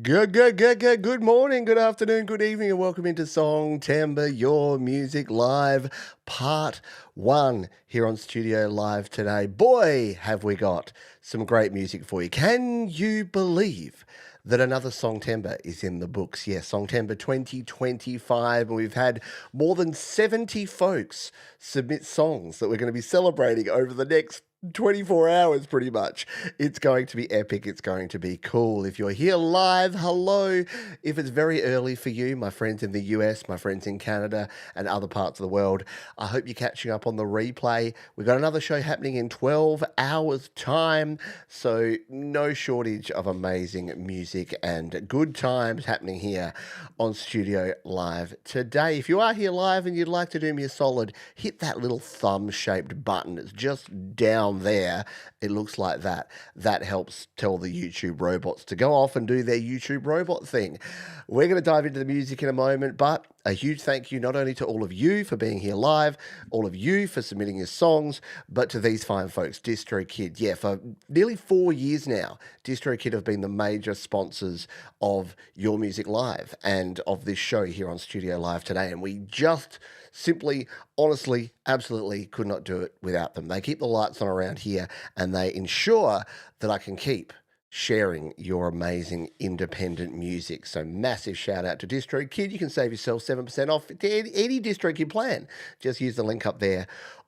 Good morning, good afternoon, good evening, and welcome into Songtember, your music live, part one here on Studio Live today. Boy, have we got some great music for you. Can you believe that another Songtember is in the books? Yes, Songtember 2025, and we've had more than 70 folks submit songs that we're going to be celebrating over the next 24 hours pretty much. It's going to be epic. It's going to be cool. If you're here live, hello. If it's very early for you, my friends in the US, my friends in Canada, and other parts of the world, I hope you're catching up on the replay. We've got another show happening in 12 hours' time, so no shortage of amazing music and good times happening here on Studio Live today. If you are here live and you'd like to do me a solid, hit that little thumb-shaped button. It's just down there. It looks like that. That helps tell the YouTube robots to go off and do their YouTube robot thing. We're going to dive into the music in a moment, but a huge thank you not only to all of you for being here live, all of you for submitting your songs, but to these fine folks, DistroKid. Yeah, for nearly 4 years now, DistroKid have been the major sponsors of Your Music Live and of this show here on Studio Live today. And we just simply, honestly, absolutely could not do it without them. They keep the lights on around here and they ensure that I can keep sharing your amazing independent music. So massive shout out to DistroKid. You can save yourself 7% off any DistroKid plan. Just use the link up there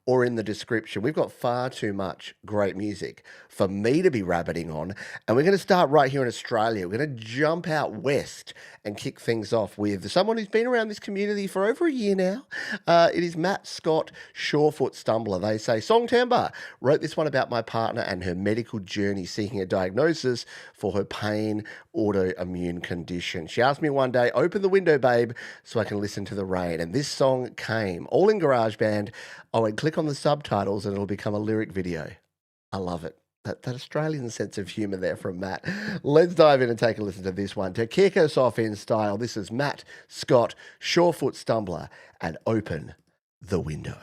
or in the description. We've got far too much great music for me to be rabbiting on. And we're going to start right here in Australia. We're going to jump out west and kick things off with someone who's been around this community for over a year now. It is Matt Scott, Surefoot Stumbler. They say, Songtember, wrote this one about my partner and her medical journey seeking a diagnosis for her pain autoimmune condition. She asked me one day, open the window, babe, so I can listen to the rain. And this song came, all in GarageBand. Oh, and click on the subtitles and it'll become a lyric video. I love it. That Australian sense of humour there from Matt. Let's dive in and take a listen to this one. To kick us off in style, this is Matt Scott, Surefoot Stumbler, and Open the Window.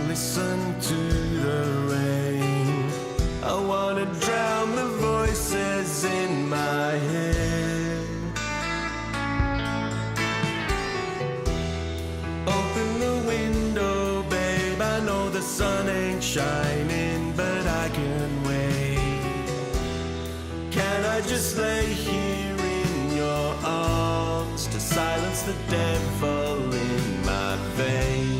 Listen to the rain. I wanna drown the voices in my head. Open the window, babe. I know the sun ain't shining, but I can wait. Can I just lay here in your arms to silence the devil in my veins?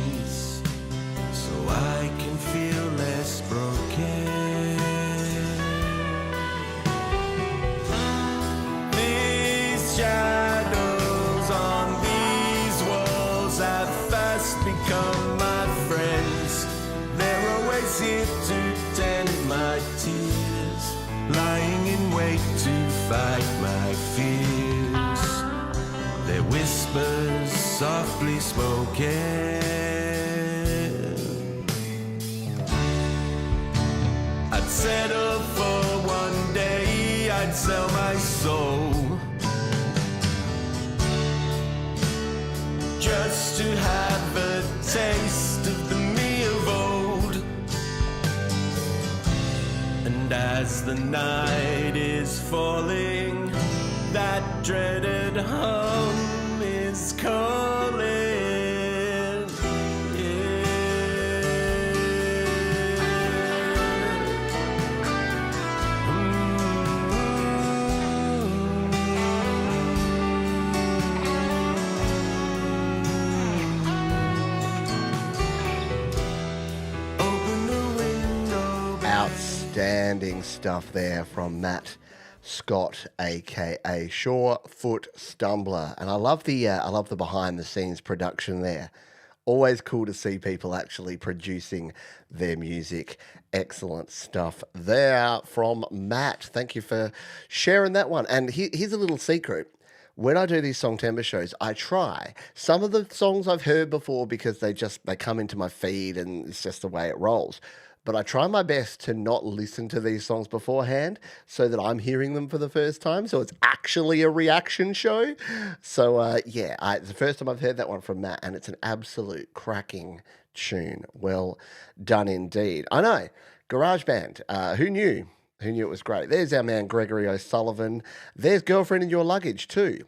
I can feel less broken. These shadows on these walls have fast become my friends. They're always here to tend my tears, lying in wait to fight my fears. Their whispers softly spoken. Settle for one day, I'd sell my soul just to have a taste of the me of old. And as the night is falling, that dreaded hum is calling. Outstanding stuff there from Matt Scott, aka Surefoot Stumbler, and I love the behind the scenes production there. Always cool to see people actually producing their music. Excellent stuff there from Matt. Thank you for sharing that one. And here's a little secret. When I do these Songtember shows, I try. Some of the songs I've heard before because they come into my feed and it's just the way it rolls. But I try my best to not listen to these songs beforehand so that I'm hearing them for the first time. So it's actually a reaction show. So it's the first time I've heard that one from Matt, and it's an absolute cracking tune. Well done indeed. I know, GarageBand. Who knew? Who knew it was great? There's our man Gregory O'Sullivan. There's Girlfriend in Your Luggage too.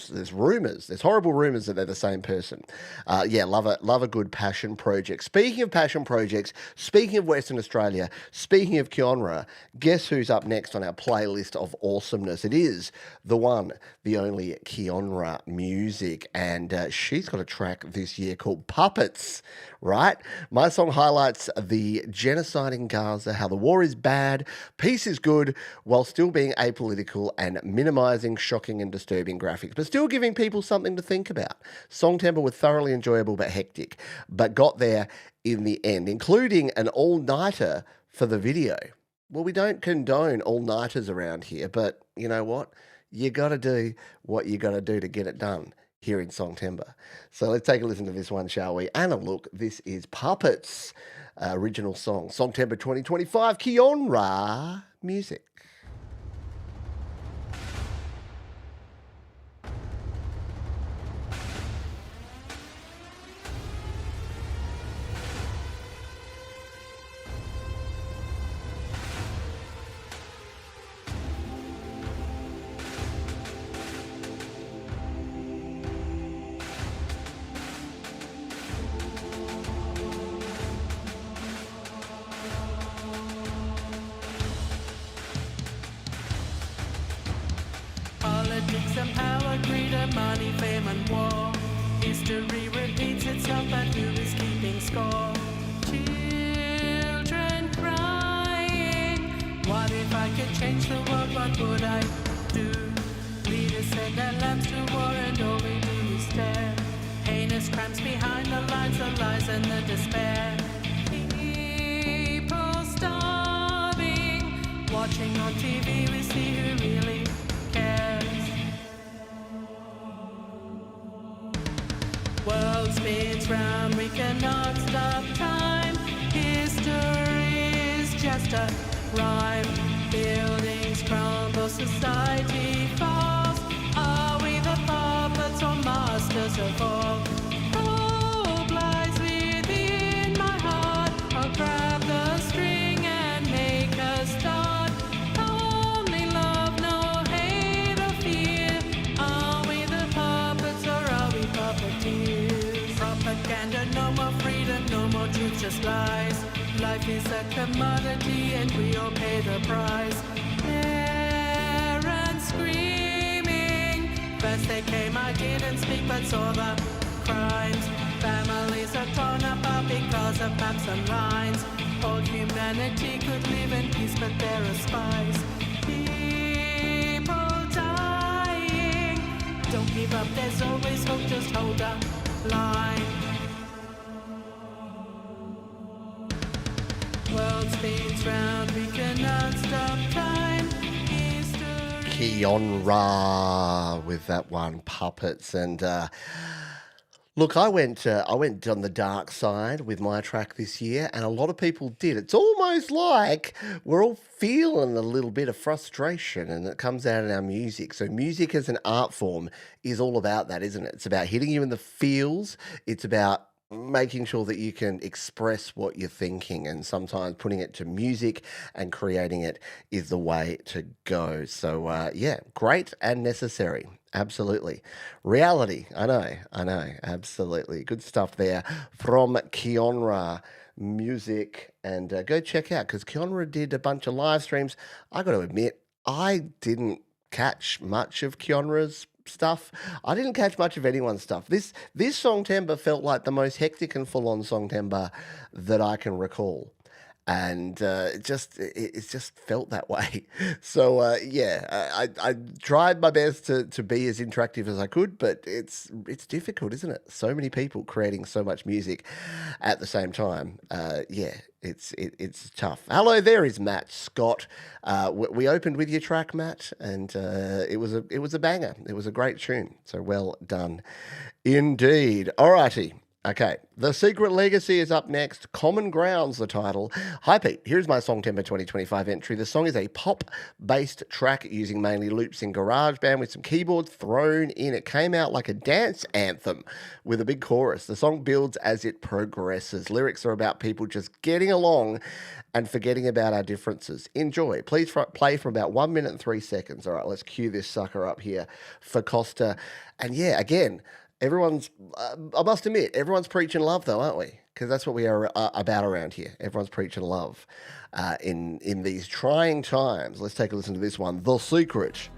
There's rumors. There's horrible rumors that they're the same person. Love a good passion project. Speaking of passion projects, speaking of Western Australia, speaking of Kionra, guess who's up next on our playlist of awesomeness? It is the one, the only Kionra Music, and she's got a track this year called Puppets. Right? My song highlights the genocide in Gaza, how the war is bad, peace is good, while still being apolitical and minimizing shocking and disturbing graphics, but still giving people something to think about. Songtember were thoroughly enjoyable but hectic, but got there in the end, including an all-nighter for the video. Well, we don't condone all-nighters around here, but you know what? You got to do what you got to do to get it done here in Songtember. So let's take a listen to this one, shall we? And a look. This is Puppets, original song, Songtember 2025, Kionra Music. Politics and power, greed and money, fame and war. History repeats itself, but who is keeping score? Children crying. What if I could change the world? What would I do? Leaders send their lambs to war, and all we do is stare. Heinous crimes behind the lines, the lies and the despair. People starving. Watching on TV, we see who really cares. World spins round, we cannot stop time. History is just a rhyme. Buildings crumble, society falls. Are we the puppets or masters of all? Hope lies within my heart. I'll grab the string and make a start. Only love, no hate or fear. Are we the puppets or are we puppeteers? Propaganda, no more freedom, no more truth, just lies. Life is a commodity and we all pay the price. Parents screaming. First they came, I didn't speak, but saw the crimes. Families are torn apart because of maps and lines. All humanity could live in peace, but there are spies. People dying. Don't give up, there's always hope, just hold the line. World spins round, we cannot stop time. History. Kionra with that one, Puppets. And look, I went on the dark side with my track this year, and a lot of people did. It's almost like we're all feeling a little bit of frustration, and it comes out in our music. So music as an art form is all about that, isn't it? It's about hitting you in the feels. It's about making sure that you can express what you're thinking, and sometimes putting it to music and creating it is the way to go. So great and necessary. Absolutely. Reality. I know. Absolutely. Good stuff there from Kionra Music. And go check out, because Kionra did a bunch of live streams. I got to admit, I didn't catch much of Kionra's stuff. I didn't catch much of anyone's stuff. This Songtember felt like the most hectic and full-on Songtember that I can recall. and it's just felt that way. So yeah, I tried my best to be as interactive as I could, but it's difficult, isn't it? So many people creating so much music at the same time. Yeah, it's tough. Hello, there is Matt Scott. We opened with your track, Matt, and it was a banger. It was a great tune. So well done, indeed. Alrighty. Okay, The Secret Legacy is up next. Common Ground's the title. Hi Pete, here's my Songtember 2025 entry. The song is a pop-based track using mainly loops in GarageBand with some keyboards thrown in. It came out like a dance anthem with a big chorus. The song builds as it progresses. Lyrics are about people just getting along and forgetting about our differences. Enjoy. Please play for about 1 minute and 3 seconds. All right, let's cue this sucker up here for Costa. And yeah, again, everyone's, I must admit, everyone's preaching love though, aren't we? Because that's what we are about around here. Everyone's preaching love in these trying times. Let's take a listen to this one, The Secret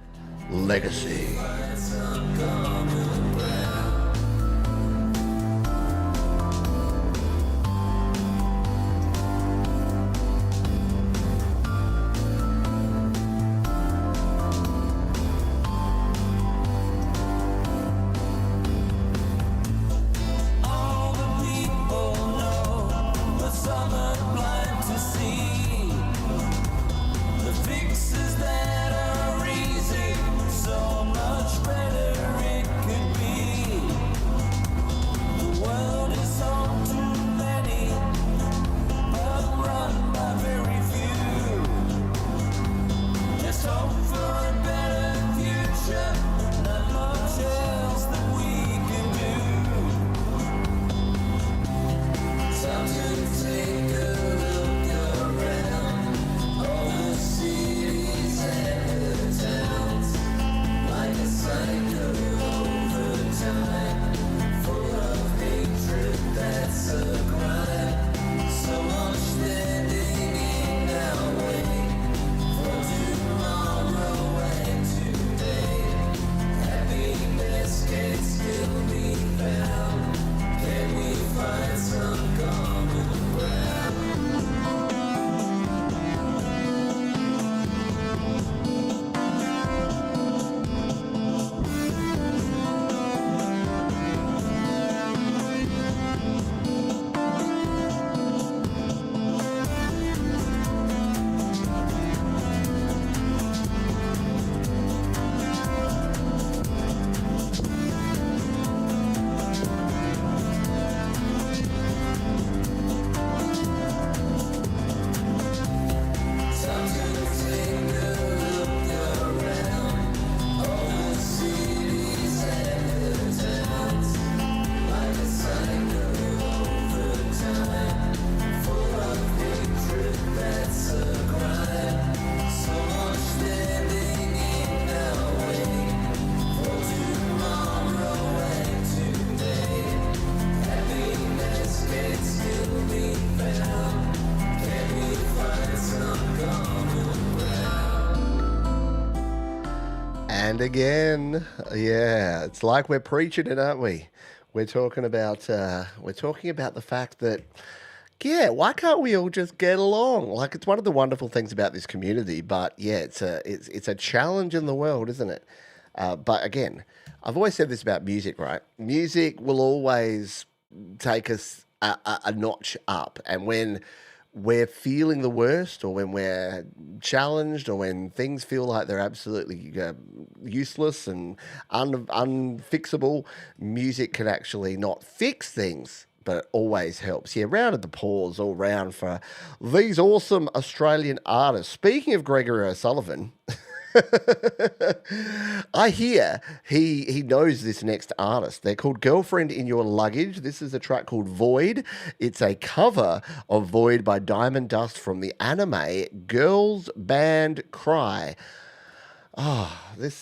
Legacy. And again, yeah, it's like we're preaching it, aren't we? We're talking about the fact that, yeah, why can't we all just get along? Like, it's one of the wonderful things about this community, but yeah, it's a challenge in the world, isn't it? But again, I've always said this about music, right? Music will always take us a notch up, and when we're feeling the worst, or when we're challenged, or when things feel like they're absolutely useless and unfixable, music can actually not fix things, but it always helps. Yeah, round of applause all round for these awesome Australian artists. Speaking of Gregory O'Sullivan, I hear he knows this next artist. They're called Girlfriend in Your Luggage. This is a track called Void. It's a cover of Void by Diamond Dust from the anime Girls Band Cry. This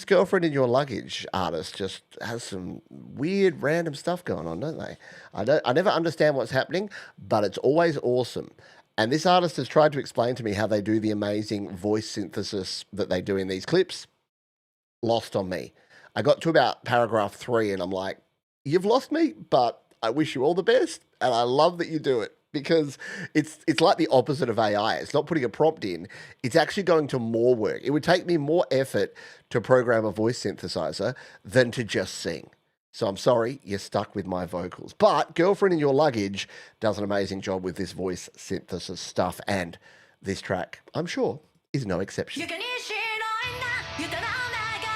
Girlfriend in Your Luggage artist just has some weird random stuff going on, don't they? I never understand what's happening, but it's always awesome. And this artist has tried to explain to me how they do the amazing voice synthesis that they do in these clips. Lost on me. I got to about paragraph 3 and I'm like, you've lost me, but I wish you all the best and I love that you do it. because it's like the opposite of AI. It's not putting a prompt in. It's actually going to more work. It would take me more effort to program a voice synthesizer than to just sing. So I'm sorry, you're stuck with my vocals. But Girlfriend in Your Luggage does an amazing job with this voice synthesis stuff, and this track, I'm sure, is no exception. 床に白いなゆたら長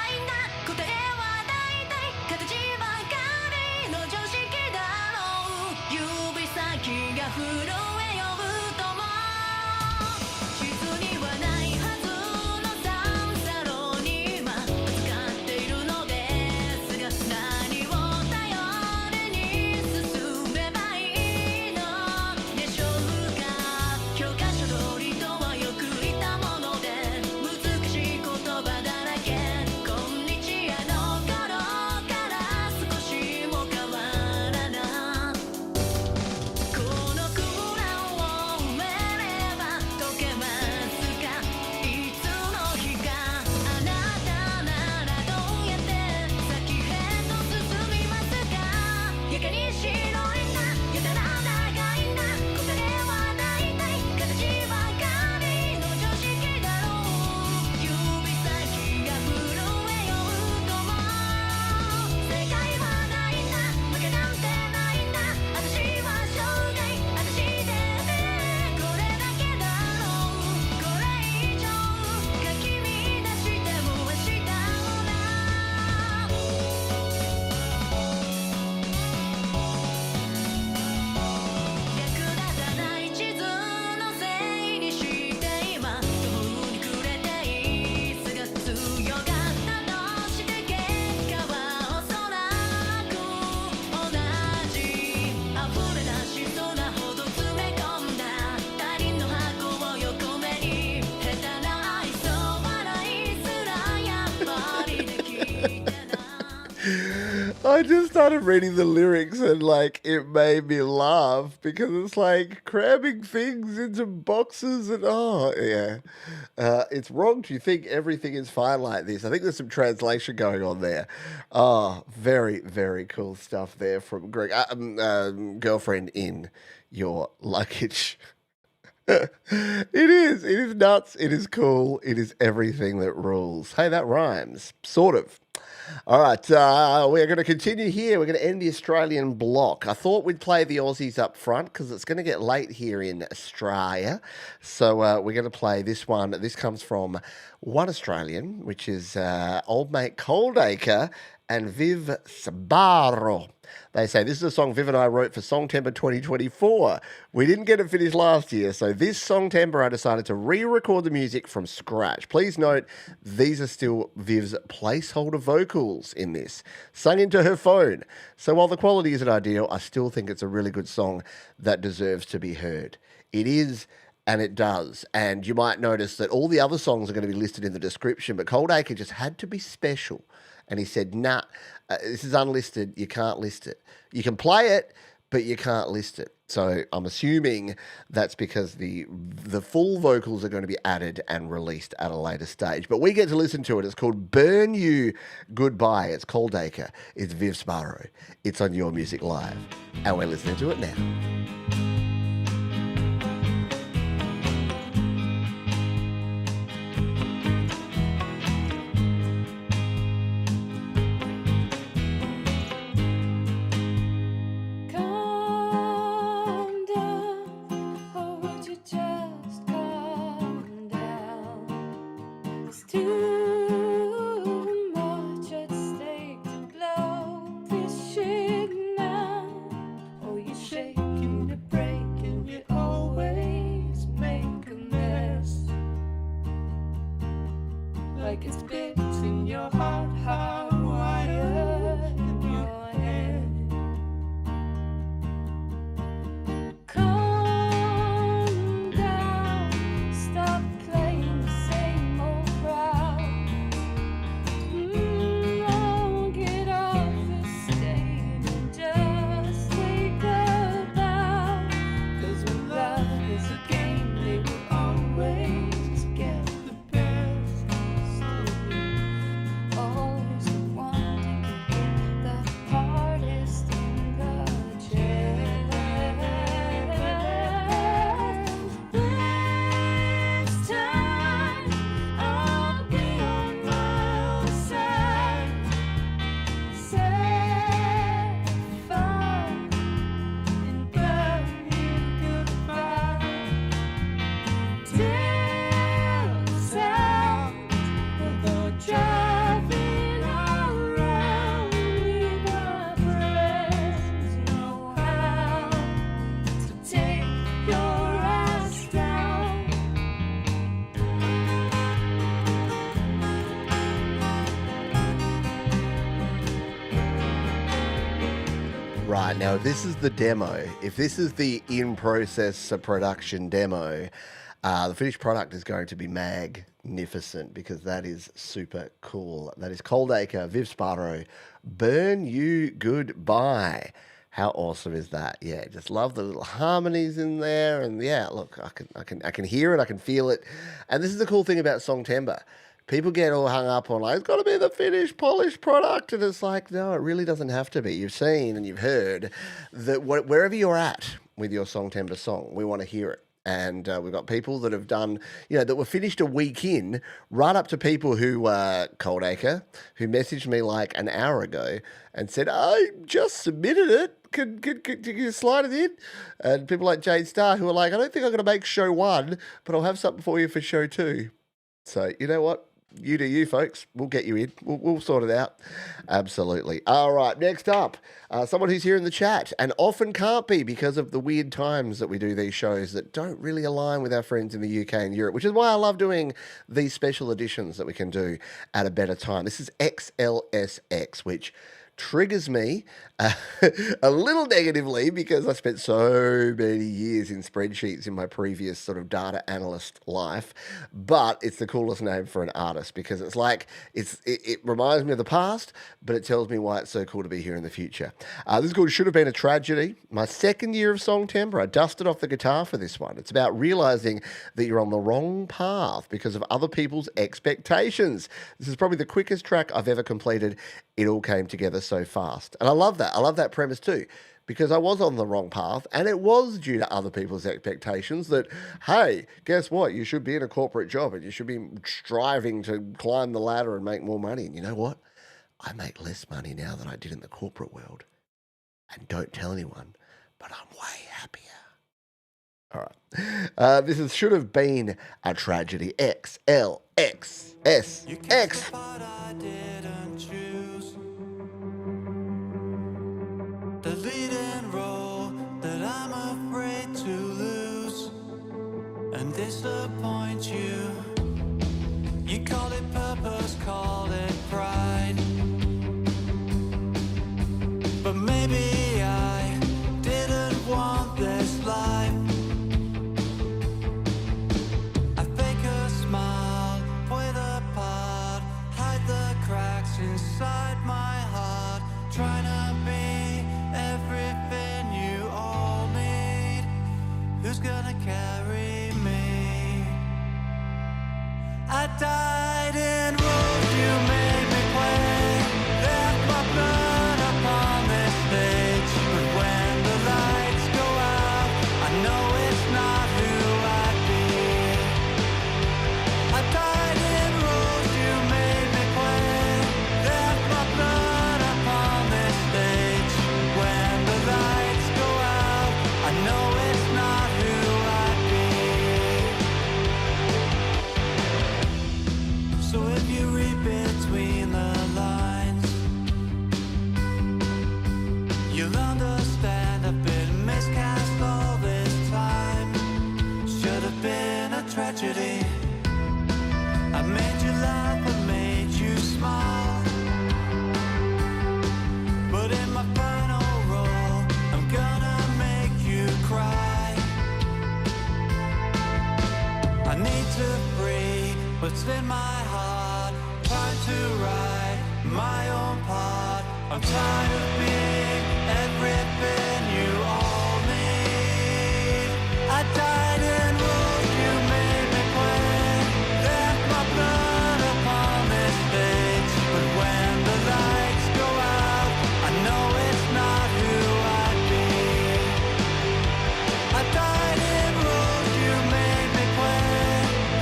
いな答えは大体形ばかりの常識だろう指先が震えようとも地図にはないはずの三叉路に今扱っているのですが何を頼りに進めばいいのでしょうか教科書通りとはよく言ったもので難しい言葉だらけこんにちはの頃から少しも変わらなこの空欄を埋めれば解けますかいつの日かあなたならどうやって先へと進みますかやけに白いなやたら長いな答えは大体形ばかりの常識だろう指先が震えようとも正解はないんだ負けなんてないんだ私は生涯私でこれだけだろうこれ以上かき乱しても明日をな役立たない地図のせいにして今途方に暮れていすが強がったとして結果はおそらく同じ溢れ出しそうなほど詰め込んだ他人の箱を横目に下手な愛想笑いすらやっぱりできてない I just started reading the lyrics and like it made me laugh because it's like cramming things into boxes and oh yeah, it's wrong to think everything is fine like this. I think there's some translation going on there. Oh, very very cool stuff there from Greg. Girlfriend in Your Luggage. It is nuts. It is cool. It is everything that rules. Hey, that rhymes, sort of. All right, we're going to continue here. We're going to end the Australian block. I thought we'd play the Aussies up front because it's going to get late here in Australia. So we're going to play this one. This comes from one Australian, which is old mate Coldacre and Viv Sparro. They say, this is a song Viv and I wrote for Songtember 2024. We didn't get it finished last year, so this Songtember I decided to re-record the music from scratch. Please note, these are still Viv's placeholder vocals in this, sung into her phone. So while the quality isn't ideal, I still think it's a really good song that deserves to be heard. It is, and it does. And you might notice that all the other songs are going to be listed in the description, but Coldacre just had to be special. And he said, nah, this is unlisted. You can't list it. You can play it, but you can't list it. So I'm assuming that's because the full vocals are going to be added and released at a later stage. But we get to listen to it. It's called Burn You Goodbye. It's Coldacre. It's Viv Sparro. It's on Your Music Live. And we're listening to it now. Calm down, or would you just calm down? It's too much at stake to blow this shit now. Oh, you're shaking and breaking, you always make a mess. Like it's bits in your heart, hardwired in your head. Calm down, stop playing the same old crowd. Oh, get off the stage and just take a bow. 'Cause when love is a game, they will always get the best of you. Now, if this is the demo, if this is the in-process production demo, the finished product is going to be magnificent because that is super cool. That is Coldacre, Viv Sparro, Burn You Goodbye. How awesome is that? Yeah, just love the little harmonies in there, and yeah, look, I can hear it, I can feel it, and this is the cool thing about Songtember. People get all hung up on like it's got to be the finished, polished product, and it's like no, it really doesn't have to be. You've seen and you've heard that wherever you're at with your Songtember song, we want to hear it. And we've got people that have done, that were finished a week in, right up to people who, Coldacre, who messaged me like an hour ago and said, I just submitted it. Can you slide it in? And people like Jade Starr who are like, I don't think I'm going to make show 1, but I'll have something for you for show 2. So, you know what? You do you, folks. We'll get you in. We'll sort it out. Absolutely. All right, next up, someone who's here in the chat and often can't be because of the weird times that we do these shows that don't really align with our friends in the UK and Europe, which is why I love doing these special editions that we can do at a better time. This is XLSX, which triggers me a little negatively because I spent so many years in spreadsheets in my previous sort of data analyst life, but it's the coolest name for an artist because it's like it reminds me of the past, but it tells me why it's so cool to be here in the future. This is called Should Have Been a Tragedy. My second year of Songtember, I dusted off the guitar for this one. It's about realizing that you're on the wrong path because of other people's expectations. This is probably the quickest track I've ever completed. It all came together so fast. And I love that. I love that premise too, because I was on the wrong path and it was due to other people's expectations that, hey, guess what? You should be in a corporate job and you should be striving to climb the ladder and make more money. And you know what? I make less money now than I did in the corporate world. And don't tell anyone, but I'm way happier. All right. This should have been a tragedy. X, L, X, S, X. The leading role that I'm afraid to lose and disappoint you. You call it purpose, call it pride. But maybe I didn't want this life. I fake a smile, point apart, hide the cracks inside my heart, trying to be everything you all need. Who's gonna carry me? I died in roles you made me play, left my blood upon this stage. But when the lights go out, I know it's not who I'd be. I died in roles you made me play, left my blood upon this stage. When the lights go out, I know it's not who I'd be. So if you read between the lines, you'll understand I've been miscast all this time. Should have been a tragedy. I made you laugh, I made you smile. But in my final role, I'm gonna make you cry. I need to free what's in my heart, trying to write my own part. I'm tired of being everything you all need. I died in roles you made me play, left my blood upon this stage. But when the lights go out, I know it's not who I'd be. I died in roles you made me play,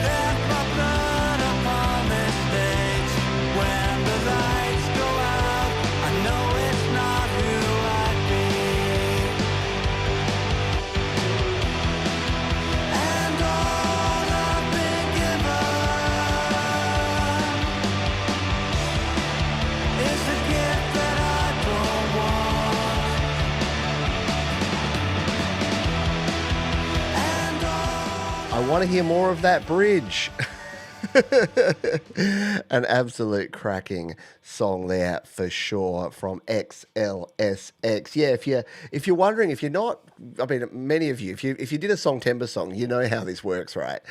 left my blood upon this stage. When the lights go out, I know it's not who I'd be. And all I've been given is a gift that I don't want. And all I want to hear more of that bridge. An absolute cracking song there for sure from XLSX. Yeah, if you're wondering, if you're not, I mean, many of you, if you did a Songtember song, you know how this works, right?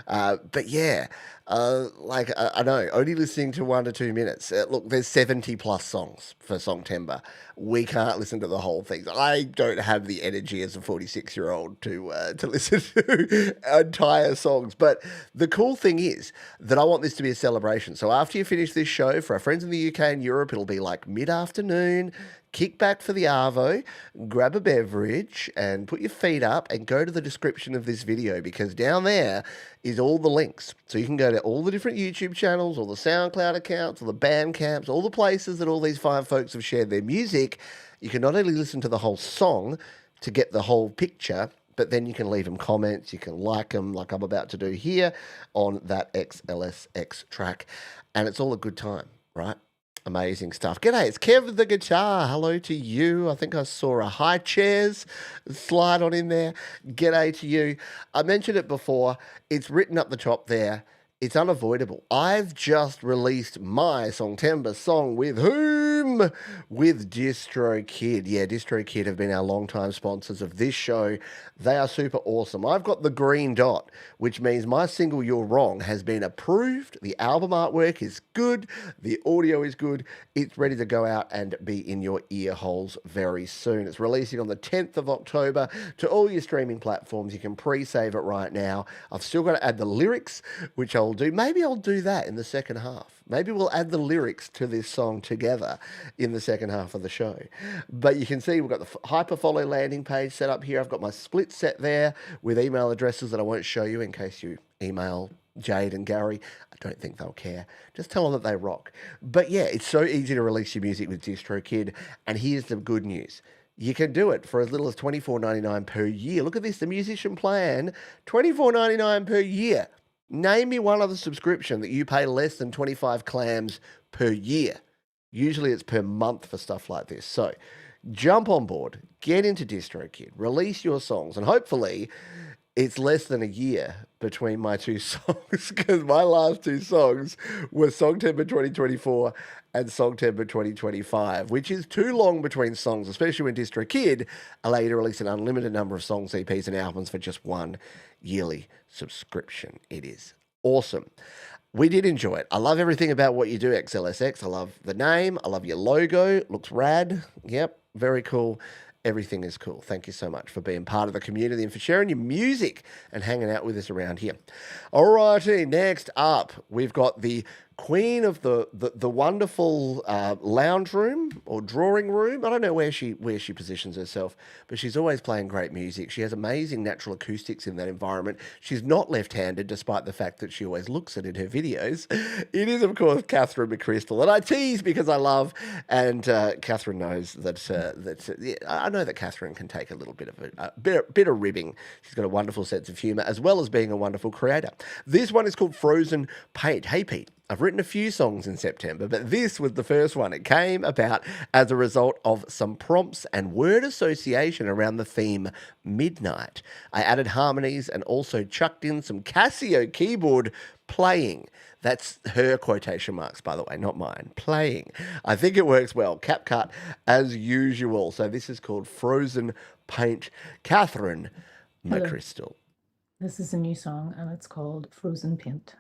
But yeah, I know, only listening to 1 to 2 minutes. Look, there's 70 plus songs for Songtember. We can't listen to the whole thing. I don't have the energy as a 46-year-old to listen to entire songs. But the cool thing is that I want this to be a celebration. So after you finish this show, for our friends in the UK and Europe, it'll be like mid-afternoon. Kick back for the Arvo, grab a beverage, and put your feet up and go to the description of this video, because down there is all the links. So you can go to all the different YouTube channels, all the SoundCloud accounts, all the Bandcamps, all the places that all these fine folks have shared their music. You can not only listen to the whole song to get the whole picture, but then you can leave them comments, you can like them, like I'm about to do here on that XLSX track. And it's all a good time, right? Amazing stuff. G'day, it's Kev the Guitar. Hello to you. I think I saw a high chairs slide on in there. G'day to you. I mentioned it before. It's written up the top there. It's unavoidable. I've just released my Songtember song with whom? With DistroKid. Yeah, DistroKid have been our longtime sponsors of this show. They are super awesome. I've got the green dot, which means my single You're Wrong has been approved. The album artwork is good. The audio is good. It's ready to go out and be in your ear holes very soon. It's releasing on the 10th of October to all your streaming platforms. You can pre-save it right now. I've still got to add the lyrics, which I'll do. Maybe I'll do that in the second half. Maybe we'll add the lyrics to this song together in the second half of the show. But you can see we've got the hyperfollow landing page set up here. I've got my split set there with email addresses that I won't show you in case you email Jade and Gary. I don't think they'll care. Just tell them that they rock. But yeah, it's so easy to release your music with DistroKid. And here's the good news. You can do it for as little as $24.99 per year. Look at this, the musician plan, $24.99 per year. Name me one other subscription that you pay less than 25 clams per year. Usually it's per month for stuff like this. So jump on board, get into DistroKid, release your songs, and hopefully it's less than a year between my two songs, because my last two songs were Songtember 2024 and Songtember 2025, which is too long between songs, especially when DistroKid allow you to release an unlimited number of songs, EPs, and albums for just one yearly subscription. It is awesome. We did enjoy it. I love everything about what you do, XLSX. I love the name. I love your logo. It looks rad. Yep, very cool. Everything is cool. Thank you so much for being part of the community and for sharing your music and hanging out with us around here. All righty, next up, we've got the queen of the wonderful lounge room or drawing room. I don't know where she positions herself, but she's always playing great music. She has amazing natural acoustics in that environment. She's not left-handed, despite the fact that she always looks it in her videos. It is, of course, Catherine McChrystal, and I tease because I love, and Catherine knows that. Yeah, I know that Catherine can take a little bit of a bit of ribbing. She's got a wonderful sense of humour, as well as being a wonderful creator. This one is called Frozen Paint. Hey, Pete. I've written a few songs in September, but this was the first one. It came about as a result of some prompts and word association around the theme midnight. I added harmonies and also chucked in some Casio keyboard playing. That's her quotation marks, by the way, not mine. Playing. I think it works well. CapCut as usual. So this is called Frozen Paint. Catherine McChrystal. This is a new song and it's called Frozen Paint.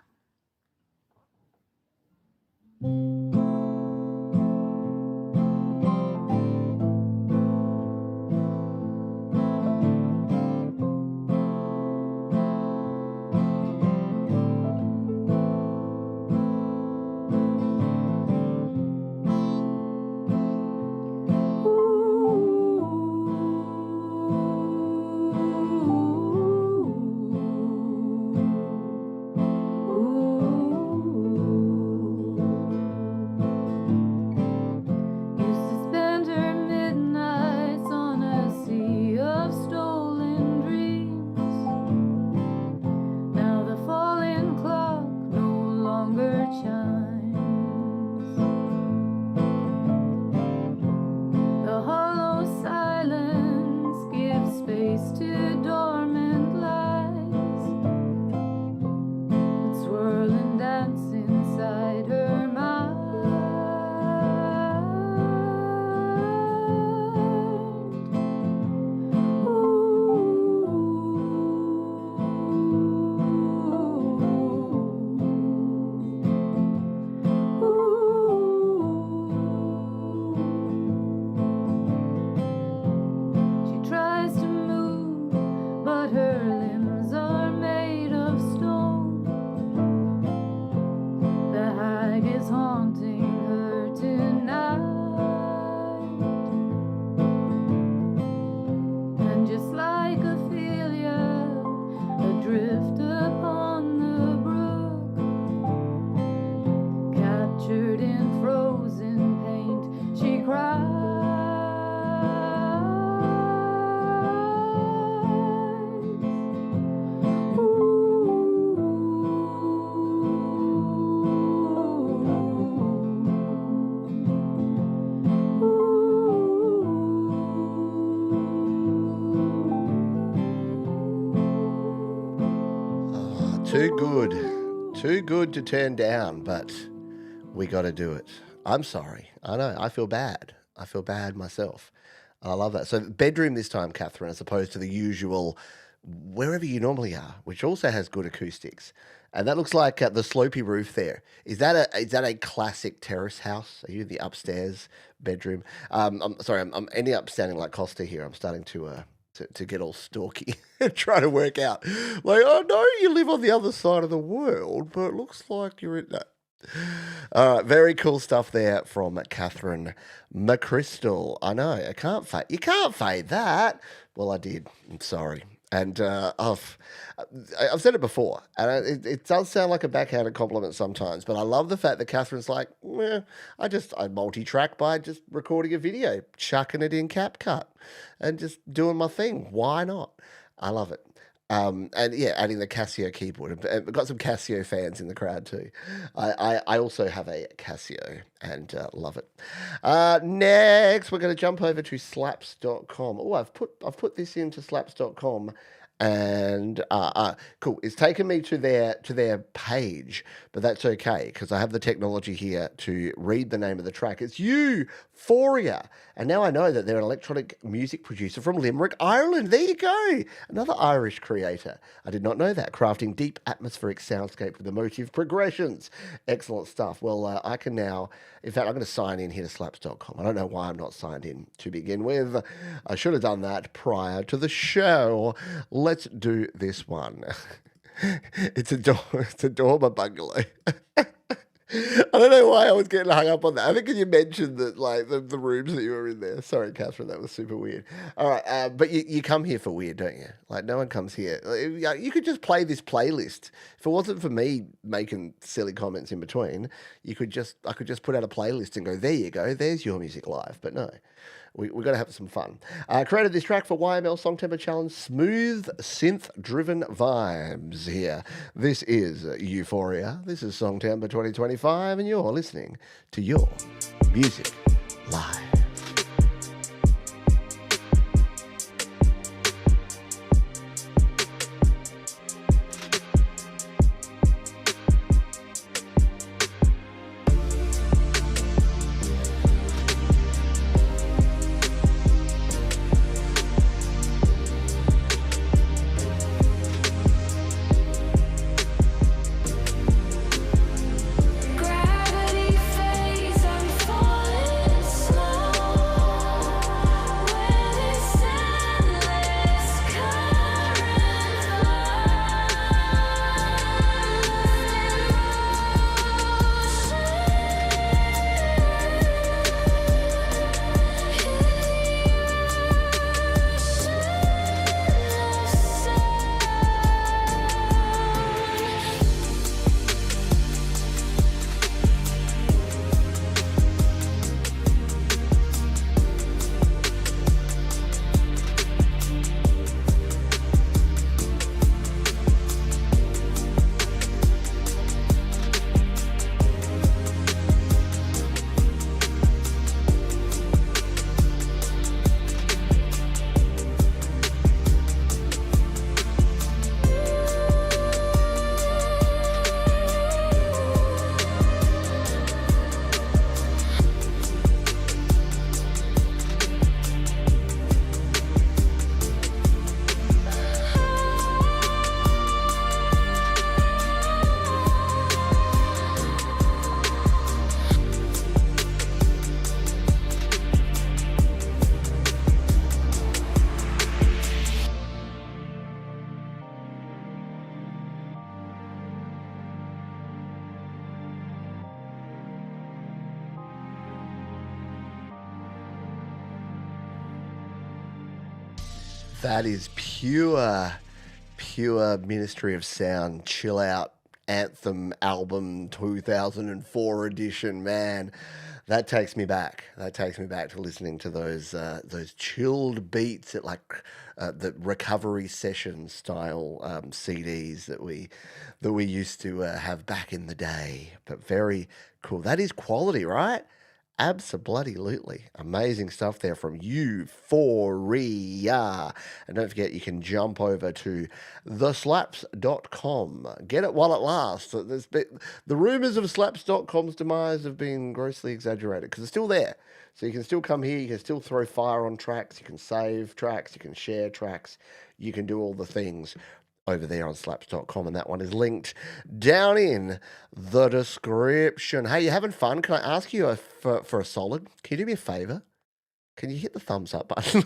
Too good to turn down, but we got to do it. I'm sorry. I know. I feel bad. I feel bad myself. I love that. So, bedroom this time, Catherine, as opposed to the usual wherever you normally are, which also has good acoustics. And that looks like the slopey roof there. Is that a classic terrace house? Are you in the upstairs bedroom? I'm sorry. I'm ending up sounding like Costa here. I'm starting to get all stalky and try to work out. Like, oh no, you live on the other side of the world, but it looks like you're in that. All right, very cool stuff there from Catherine McCrystal. I know, you can't fade that. Well, I did. I'm sorry. And I've said it before, and it does sound like a backhanded compliment sometimes, but I love the fact that Catherine's like, I multi-track by just recording a video, chucking it in CapCut, and just doing my thing. Why not? I love it. And yeah, adding the Casio keyboard. And we've got some Casio fans in the crowd too. I also have a Casio and love it. Next, we're going to jump over to slaps.com. Oh, I've put this into slaps.com. And cool. It's taken me to their page, but that's okay because I have the technology here to read the name of the track. It's Euphoria, and now I know that they're an electronic music producer from Limerick, Ireland. There you go, another Irish creator. I did not know that. Crafting deep atmospheric soundscape with emotive progressions. Excellent stuff. Well, I can now. In fact, I'm going to sign in here to slaps.com. I don't know why I'm not signed in to begin with. I should have done that prior to the show. Let's do this one. It's a dormer bungalow. I don't know why I was getting hung up on that. I think you mentioned that, like, the rooms that you were in there. Sorry, Catherine, that was super weird. All right, but you come here for weird, don't you? Like, no one comes here. You could just play this playlist. If it wasn't for me making silly comments in between, I could just put out a playlist and go, there you go, there's your music live. But no. We've got to have some fun. Created this track for YML Songtember Challenge. Smooth synth-driven vibes here. This is Euphoria. This is Songtember 2025, and you're listening to Your Music Live. Gravity fades and falls That is pure Ministry of Sound chill out anthem album 2004 edition. Man, that takes me back. That takes me back to listening to those chilled beats at like the recovery session style CDs that we used to have back in the day. But very cool. That is quality, right? Absolutely. Amazing stuff there from Euphoria. And don't forget, you can jump over to theslaps.com. Get it while it lasts. The rumors of slaps.com's demise have been grossly exaggerated because it's still there. So you can still come here, you can still throw fire on tracks, you can save tracks, you can share tracks, you can do all the things over there on slaps.com, and that one is linked down in the description. Hey, you having fun? Can I ask you for a solid? Can you do me a favor? Can you hit the thumbs up button?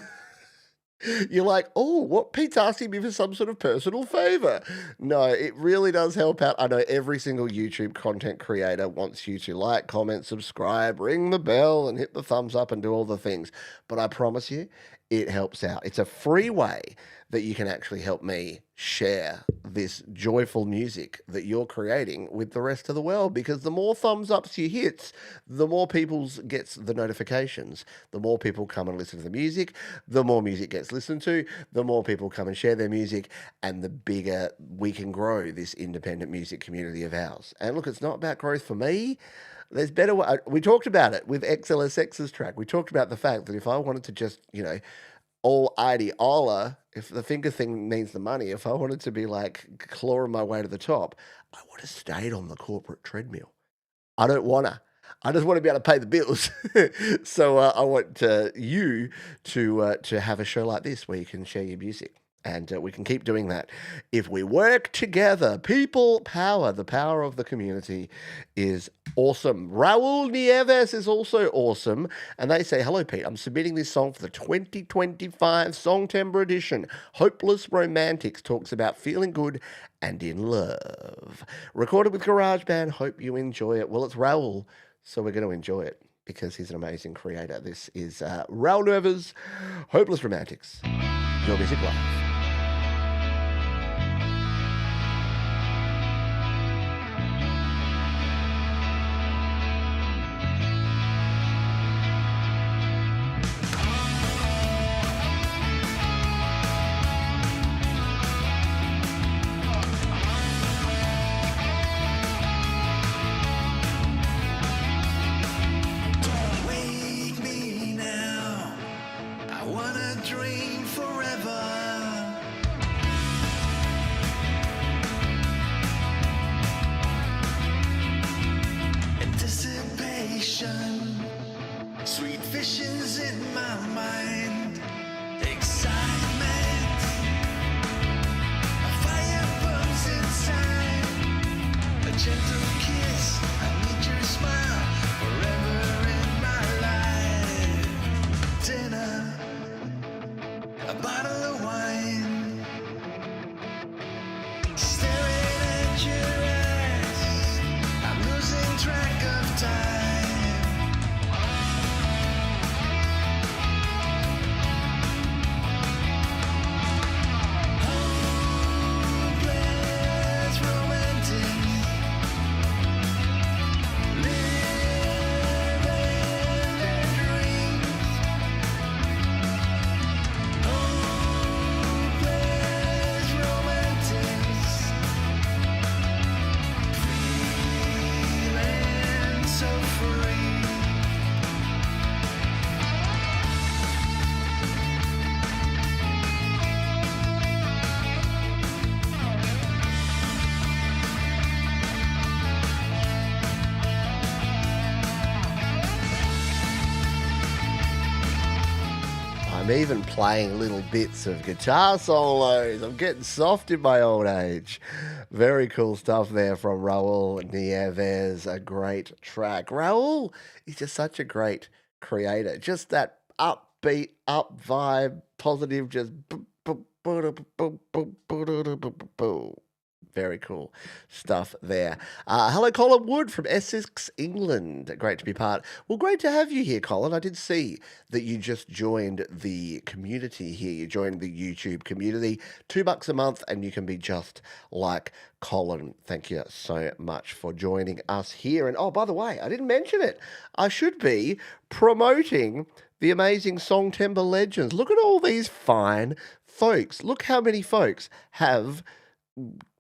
You're like, oh, what? Pete's asking me for some sort of personal favor. No, it really does help out. I know every single YouTube content creator wants you to like, comment, subscribe, ring the bell, and hit the thumbs up and do all the things. But I promise you, it helps out. It's a free way that you can actually help me share this joyful music that you're creating with the rest of the world, because the more thumbs ups you hit, the more people gets the notifications, the more people come and listen to the music, the more music gets listened to, the more people come and share their music, and the bigger we can grow this independent music community of ours. And look, it's not about growth for me. There's better way. We talked about it with XLSX's track. We talked about the fact that if I wanted to just, all ideola, if the finger thing means the money, if I wanted to be like clawing my way to the top, I would have stayed on the corporate treadmill. I don't wanna. I just want to be able to pay the bills. So I want you to have a show like this where you can share your music. And we can keep doing that if we work together. People power. The power of the community is awesome. Raul Nieves is also awesome. And they say, hello, Pete. I'm submitting this song for the 2025 Songtember edition. Hopeless Romantics talks about feeling good and in love. Recorded with GarageBand. Hope you enjoy it. Well, it's Raul, so we're going to enjoy it because he's an amazing creator. This is Raul Nieves, Hopeless Romantics. Your Music Live. Wake me now. I wanna dream forever. Anticipation, sweet visions in my mind. Excitement, a fire burns inside. A gentle kiss, I need your smile forever in my life. Dinner, a bottle of wine, staring at your eyes, I'm losing track of time. Hopeless romantic, living their dreams. Hopeless romantics, feeling so free. I'm even playing little bits of guitar solos. I'm getting soft in my old age. Very cool stuff there from Raul Nieves. A great track. Raul is just such a great creator. Just that upbeat, up vibe, positive, just very cool stuff there. Hello, Colin Wood from Essex, England. Great to be part. Well, great to have you here, Colin. I did see that you just joined the community here. You joined the YouTube community. $2 a month, and you can be just like Colin. Thank you so much for joining us here. And oh, by the way, I didn't mention it. I should be promoting the amazing Songtember legends. Look at all these fine folks. Look how many folks have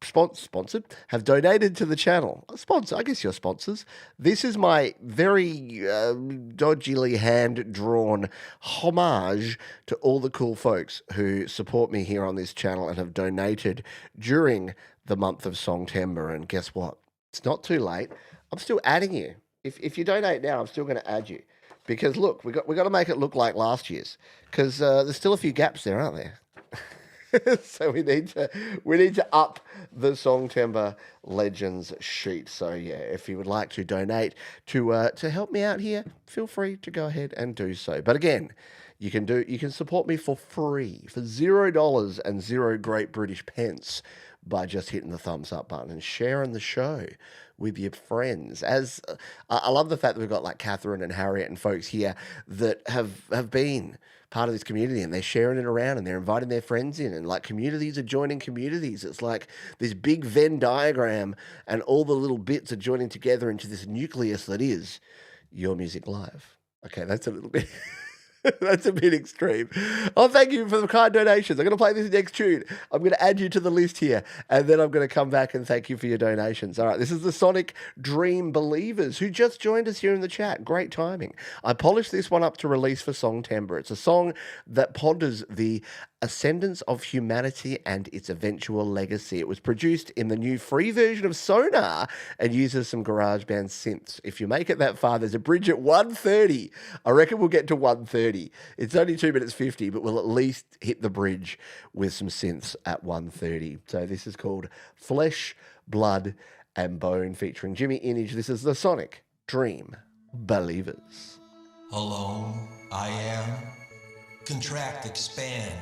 sponsored, have donated to the channel. Sponsor, I guess you're sponsors. This is my very dodgily hand-drawn homage to all the cool folks who support me here on this channel and have donated during the month of Songtember. And guess what? It's not too late. I'm still adding you. If you donate now, I'm still going to add you. Because look, we got to make it look like last year's. Because there's still a few gaps there, aren't there? So we need to up the Songtember Legends sheet. So yeah, if you would like to donate to help me out here, feel free to go ahead and do so. But again, you can support me for free for $0 and 0 Great British pence by just hitting the thumbs up button and sharing the show with your friends. As I love the fact that we've got like Catherine and Harriet and folks here that have been part of this community, and they're sharing it around and they're inviting their friends in, and like communities are joining communities. It's like this big Venn diagram, and all the little bits are joining together into this nucleus that is Your Music Live. Okay, that's a little bit that's a bit extreme. Oh, thank you for the kind donations. I'm going to play this next tune. I'm going to add you to the list here, and then I'm going to come back and thank you for your donations. All right, this is the Sonic Dream Believers, who just joined us here in the chat. Great timing. I polished this one up to release for Songtember. It's a song that ponders the ascendance of humanity and its eventual legacy. It was produced in the new free version of Sonar and uses some GarageBand synths. If you make it that far, there's a bridge at 1:30. I reckon we'll get to 1:30. It's only 2 minutes 50, but we'll at least hit the bridge with some synths at 1:30. So this is called Flesh, Blood and Bone, featuring Jimmy Inage. This is the Sonic Dream Believers. Hello, I am. Contract, expand.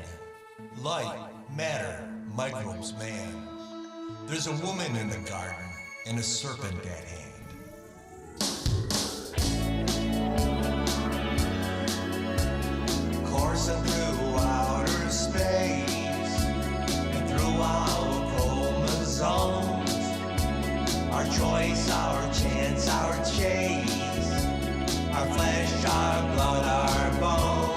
Light, matter, microbes, man. There's a woman in the garden and a serpent at hand. Coursing through outer space and through our chromosomes. Our choice, our chance, our chase. Our flesh, our blood, our bone.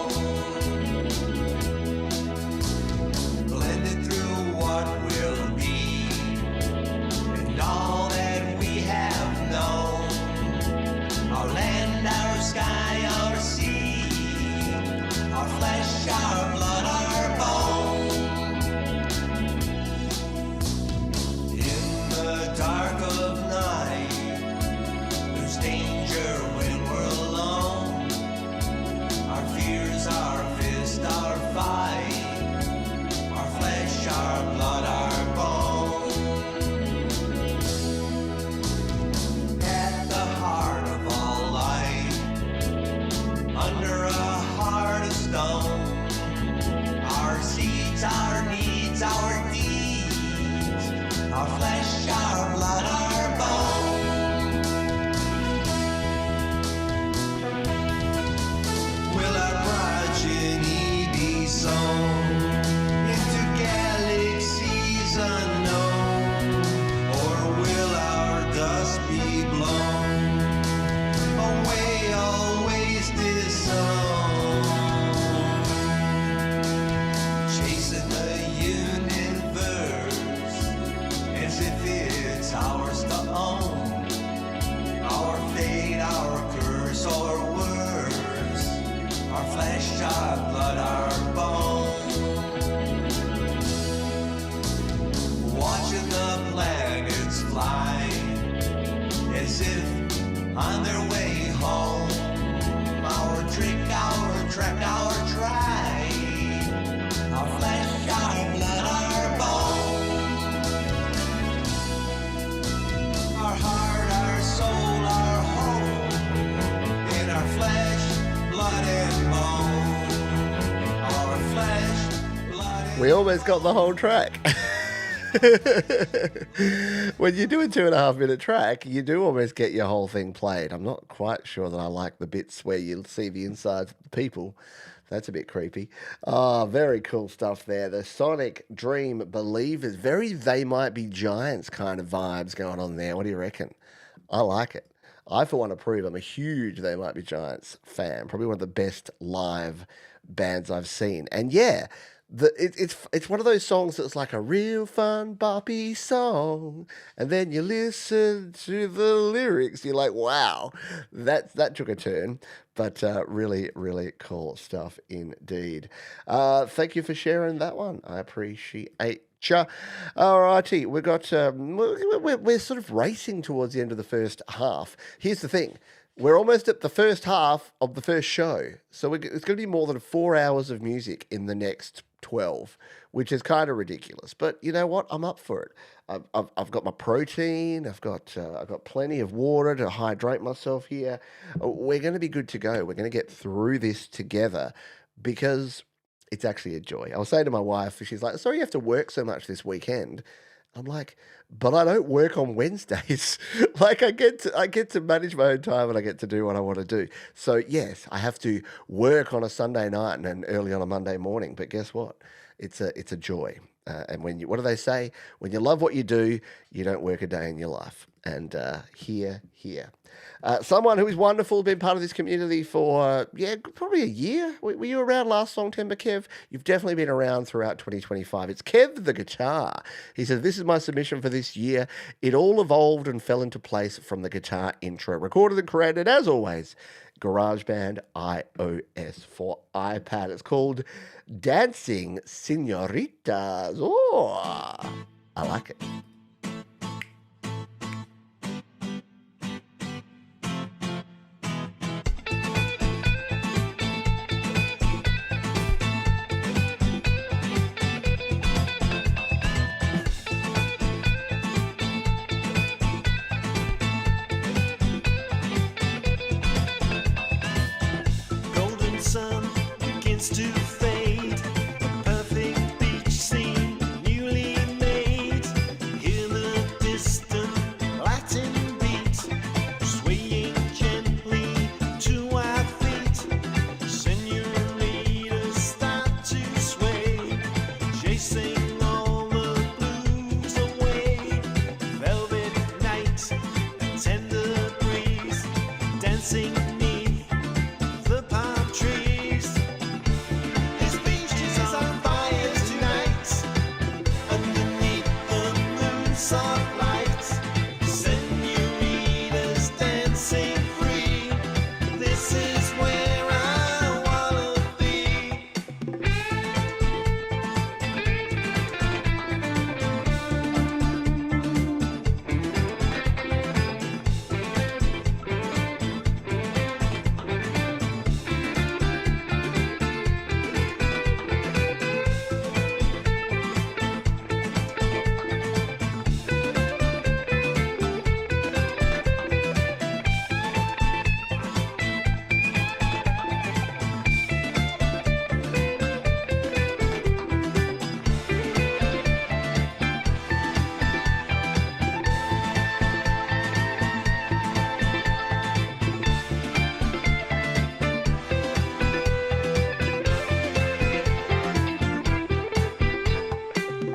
Blended through what will be and all that we have known. Our land, our sky, our sea. Our flesh, our blood, our bone. In the dark of night, there's danger when we're alone. Our fears, our fist, our fight. Our flesh, our blood, our bone. At the heart of all life, under a heart of stone. Our seeds, our needs, our deeds. Our flesh, our blood, our bone. Will our progeny be sown into galaxies unknown? Or will our dust be blown away, always disowned? Chasing the universe as if it's ours to own. Our fate, our curse, or worse. Our flesh, our blood, our bone. Watching the planets fly as if on their way home. Our trick, our track, our try. Our flesh, our blood, our bone. Our heart, our soul, our hope. In our flesh, blood and bone. Our flesh, blood and We almost got the whole track. When you do a 2.5 minute track, you do almost get your whole thing played. I'm not quite sure that I like the bits where you see the insides of the people. That's a bit creepy. Oh, very cool stuff there. The Sonic Dream Believers. Very They Might Be Giants kind of vibes going on there. What do you reckon? I like it. I, for one, approve. I'm a huge They Might Be Giants fan. Probably one of the best live bands I've seen. And yeah, it's one of those songs that's like a real fun boppy song, and then you listen to the lyrics, you're like, wow, that took a turn, but really really cool stuff indeed. Thank you for sharing that one. I appreciate ya. All righty, we've got we're sort of racing towards the end of the first half. Here's the thing. We're almost at the first half of the first show. So it's going to be more than 4 hours of music in the next 12, which is kind of ridiculous. But you know what? I'm up for it. I've got my protein. I've got plenty of water to hydrate myself here. We're going to be good to go. We're going to get through this together because it's actually a joy. I was saying to my wife, she's like, sorry you have to work so much this weekend. I'm like, but I don't work on Wednesdays. Like I get to manage my own time and I get to do what I want to do. So yes, I have to work on a Sunday night and then early on a Monday morning. But guess what? It's a joy. And what do they say? When you love what you do, you don't work a day in your life. And here. Someone who is wonderful, been part of this community for, probably a year. Were you around last Songtember, Kev? You've definitely been around throughout 2025. It's Kev the Guitar. He says, this is my submission for this year. It all evolved and fell into place from the guitar intro. Recorded and created, as always, GarageBand iOS for iPad. It's called Dancing Senoritas. Oh, I like it. Golden sun begins to fade. A perfect beach scene, newly made. Hear the distant Latin beat, swaying gently to our feet. Senoritas start to sway, chasing all the blues away. Velvet night, a tender breeze, dancing neath the palm trees. His beach is on fire tonight, underneath the moon's soft light. Senoritas dancing free. This is where I wanna be.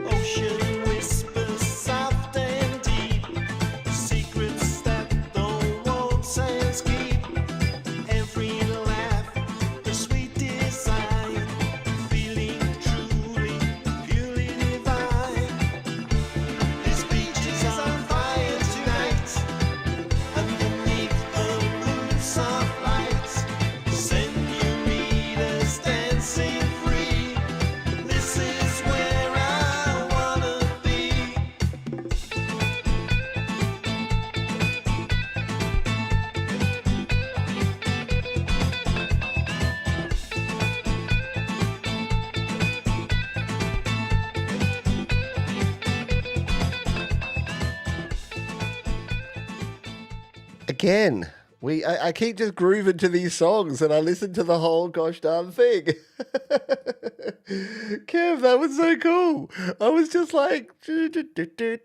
Ocean whispers soft and deep, secrets that the world says keep. Every laugh, a sweet desire, feeling truly, purely divine. This beach is on fire tonight, underneath the moon's soft light. Senoritas dancing free. This is where I wanna be. Again, I keep just grooving to these songs and I listen to the whole gosh darn thing. Kev, that was so cool. I was just like, yeah,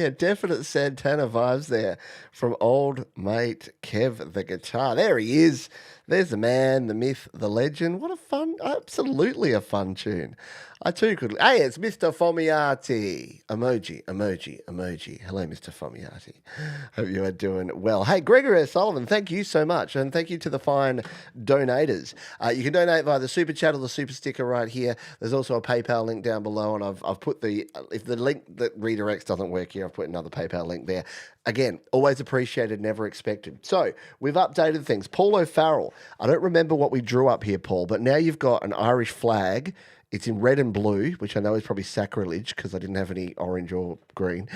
definite Santana vibes there from old mate Kev the Guitar. There he is. There's the man, the myth, the legend. What a fun, absolutely a fun tune. I too could. Hey, it's Mr. Fomiati. Emoji, emoji, emoji. Hello, Mr. Fomiati. Hope you are doing well. Hey, Gregory O'Sullivan, thank you so much. And thank you to the fine donators. You can donate via the super chat or the super sticker right here. There's also a PayPal link down below. And I've put if the link that redirects doesn't work here, I've put another PayPal link there. Again, always appreciated, never expected. So we've updated things. Paul O'Farrell. I don't remember what we drew up here, Paul, but now you've got an Irish flag. It's in red and blue, which I know is probably sacrilege because I didn't have any orange or green.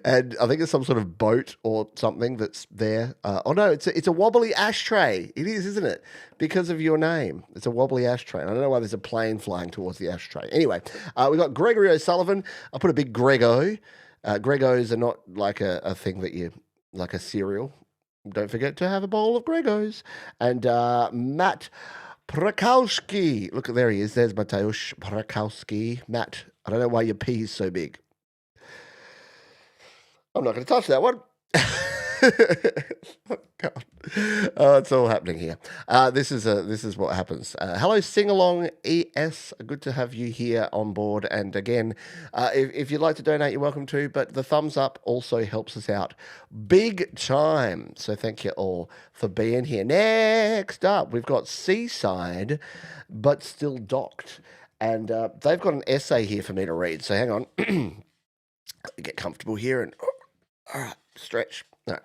And I think it's some sort of boat or something that's there. Oh, no, it's a wobbly ashtray. It is, isn't it? Because of your name. It's a wobbly ashtray. And I don't know why there's a plane flying towards the ashtray. Anyway, we got Gregory O'Sullivan. I put a big Grego. Gregos are not like a thing that you, like a cereal. Don't forget to have a bowl of Gregos. And Matt Prakowski. Look, there he is. There's Mateusz Prakowski. Matt, I don't know why your P is so big. I'm not going to touch that one. Oh, God. Oh, it's all happening here. This is what happens. Hello, Sing Along ES. Good to have you here on board. And again, if you'd like to donate, you're welcome to. But the thumbs up also helps us out big time. So thank you all for being here. Next up, we've got Seaside, but still docked. And they've got an essay here for me to read. So hang on. Get comfortable here and all right, stretch. All right.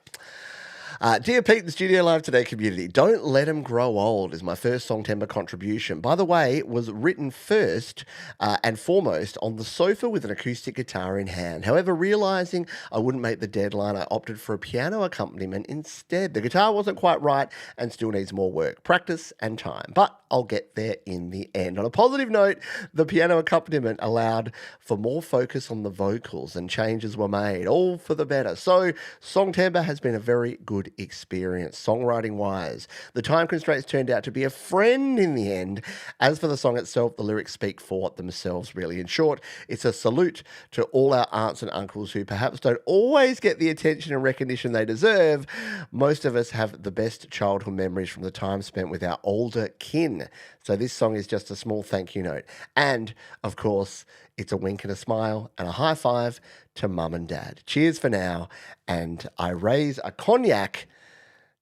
Dear Pete and Studio Live Today community, Don't Let 'Em Grow Old is my first Songtember contribution. By the way, it was written first and foremost on the sofa with an acoustic guitar in hand. However, realising I wouldn't make the deadline, I opted for a piano accompaniment instead. The guitar wasn't quite right and still needs more work, practice and time, but I'll get there in the end. On a positive note, the piano accompaniment allowed for more focus on the vocals and changes were made, all for the better. So Songtember has been a very good experience, songwriting-wise. The time constraints turned out to be a friend in the end. As for the song itself, the lyrics speak for themselves, really. In short, it's a salute to all our aunts and uncles who perhaps don't always get the attention and recognition they deserve. Most of us have the best childhood memories from the time spent with our older kin. So this song is just a small thank you note. And, of course, it's a wink and a smile and a high five to mum and dad. Cheers for now. And I raise a cognac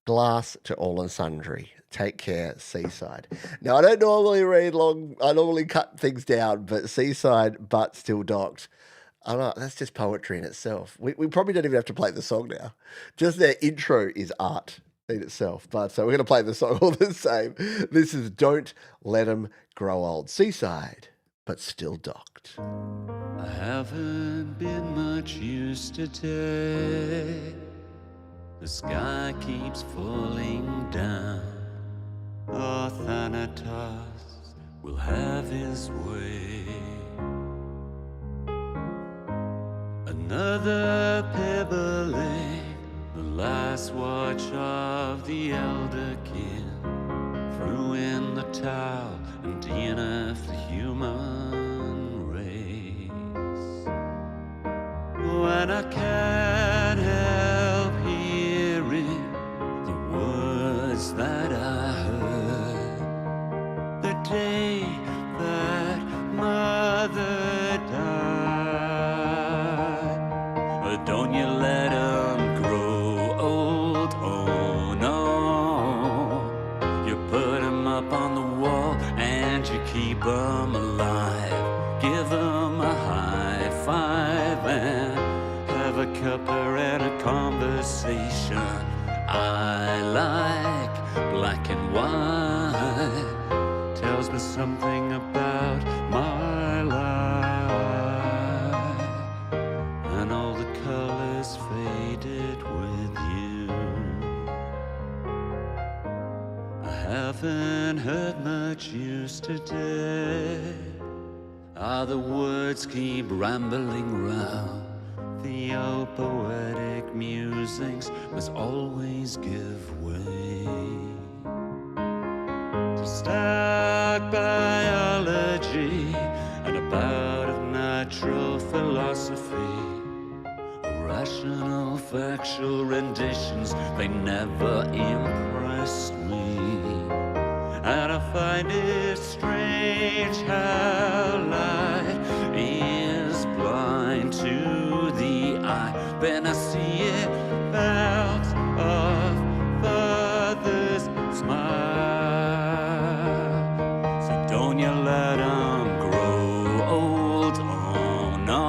glass to all and sundry. Take care, Seaside. Now, I don't normally read long. I normally cut things down, but Seaside, but still docked. I don't know, that's just poetry in itself. We probably don't even have to play the song now. Just their intro is art in itself. But so we're going to play the song all the same. This is Don't Let 'Em Grow Old. Seaside, but still docked. I haven't been much use today. The sky keeps falling down. Oh, Thanatos will have his way. Another pebbling, the last watch of the elder kin. Threw in the towel and DNF the human race. When I can't help hearing the words that I heard the day that mother died. Don't you let 'em grow old, oh no. You put 'em up on the wall and you keep 'em alive. Give 'em a high five and have a cuppa and a conversation. I like black and white. Tells me something about my life. And all the colors faded with you. I haven't heard much use today. The words keep rambling round. The old poetic musings must always give way to stark biology and a bout of natural philosophy. Or Professional, factual renditions, they never impressed me. And I find it strange how light is blind to the eye. Then I see it bounce off father's smile. So don't you let 'em grow old, oh no.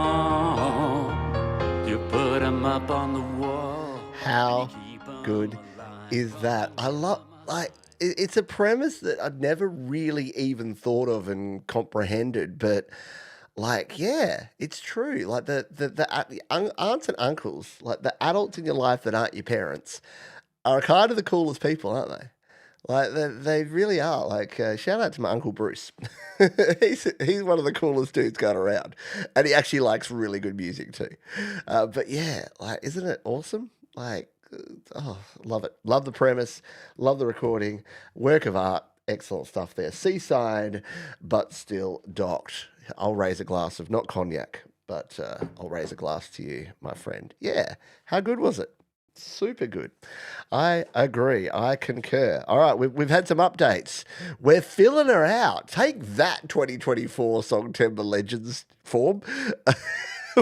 You put 'em up on the wall. How good is that? I love, like, it's a premise that I'd never really even thought of and comprehended, but like, yeah, it's true. Like the aunts and uncles, like the adults in your life that aren't your parents, are kind of the coolest people, aren't they? Like they really are. Like shout out to my uncle Bruce. He's one of the coolest dudes going around, and he actually likes really good music too. But yeah, like, isn't it awesome? Like, oh, love it. Love the premise. Love the recording. Work of art. Excellent stuff there. Seaside, but still docked. I'll raise a glass of not cognac, but I'll raise a glass to you, my friend. Yeah. How good was it? Super good. I agree. I concur. All right, we've had some updates. We're filling her out. Take that, 2024 Songtember Legends form.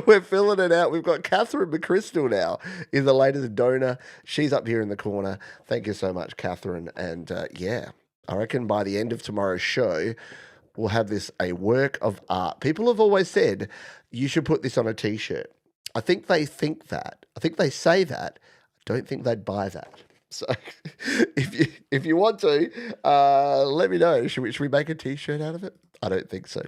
We're filling it out. We've got Catherine McChrystal now is the latest donor. She's up here in the corner. Thank you so much, Catherine. And yeah, I reckon by the end of tomorrow's show, we'll have this a work of art. People have always said you should put this on a T-shirt. I think they think that. I think they say that. I don't think they'd buy that. So if you want to, let me know. Should we make a T-shirt out of it? I don't think so.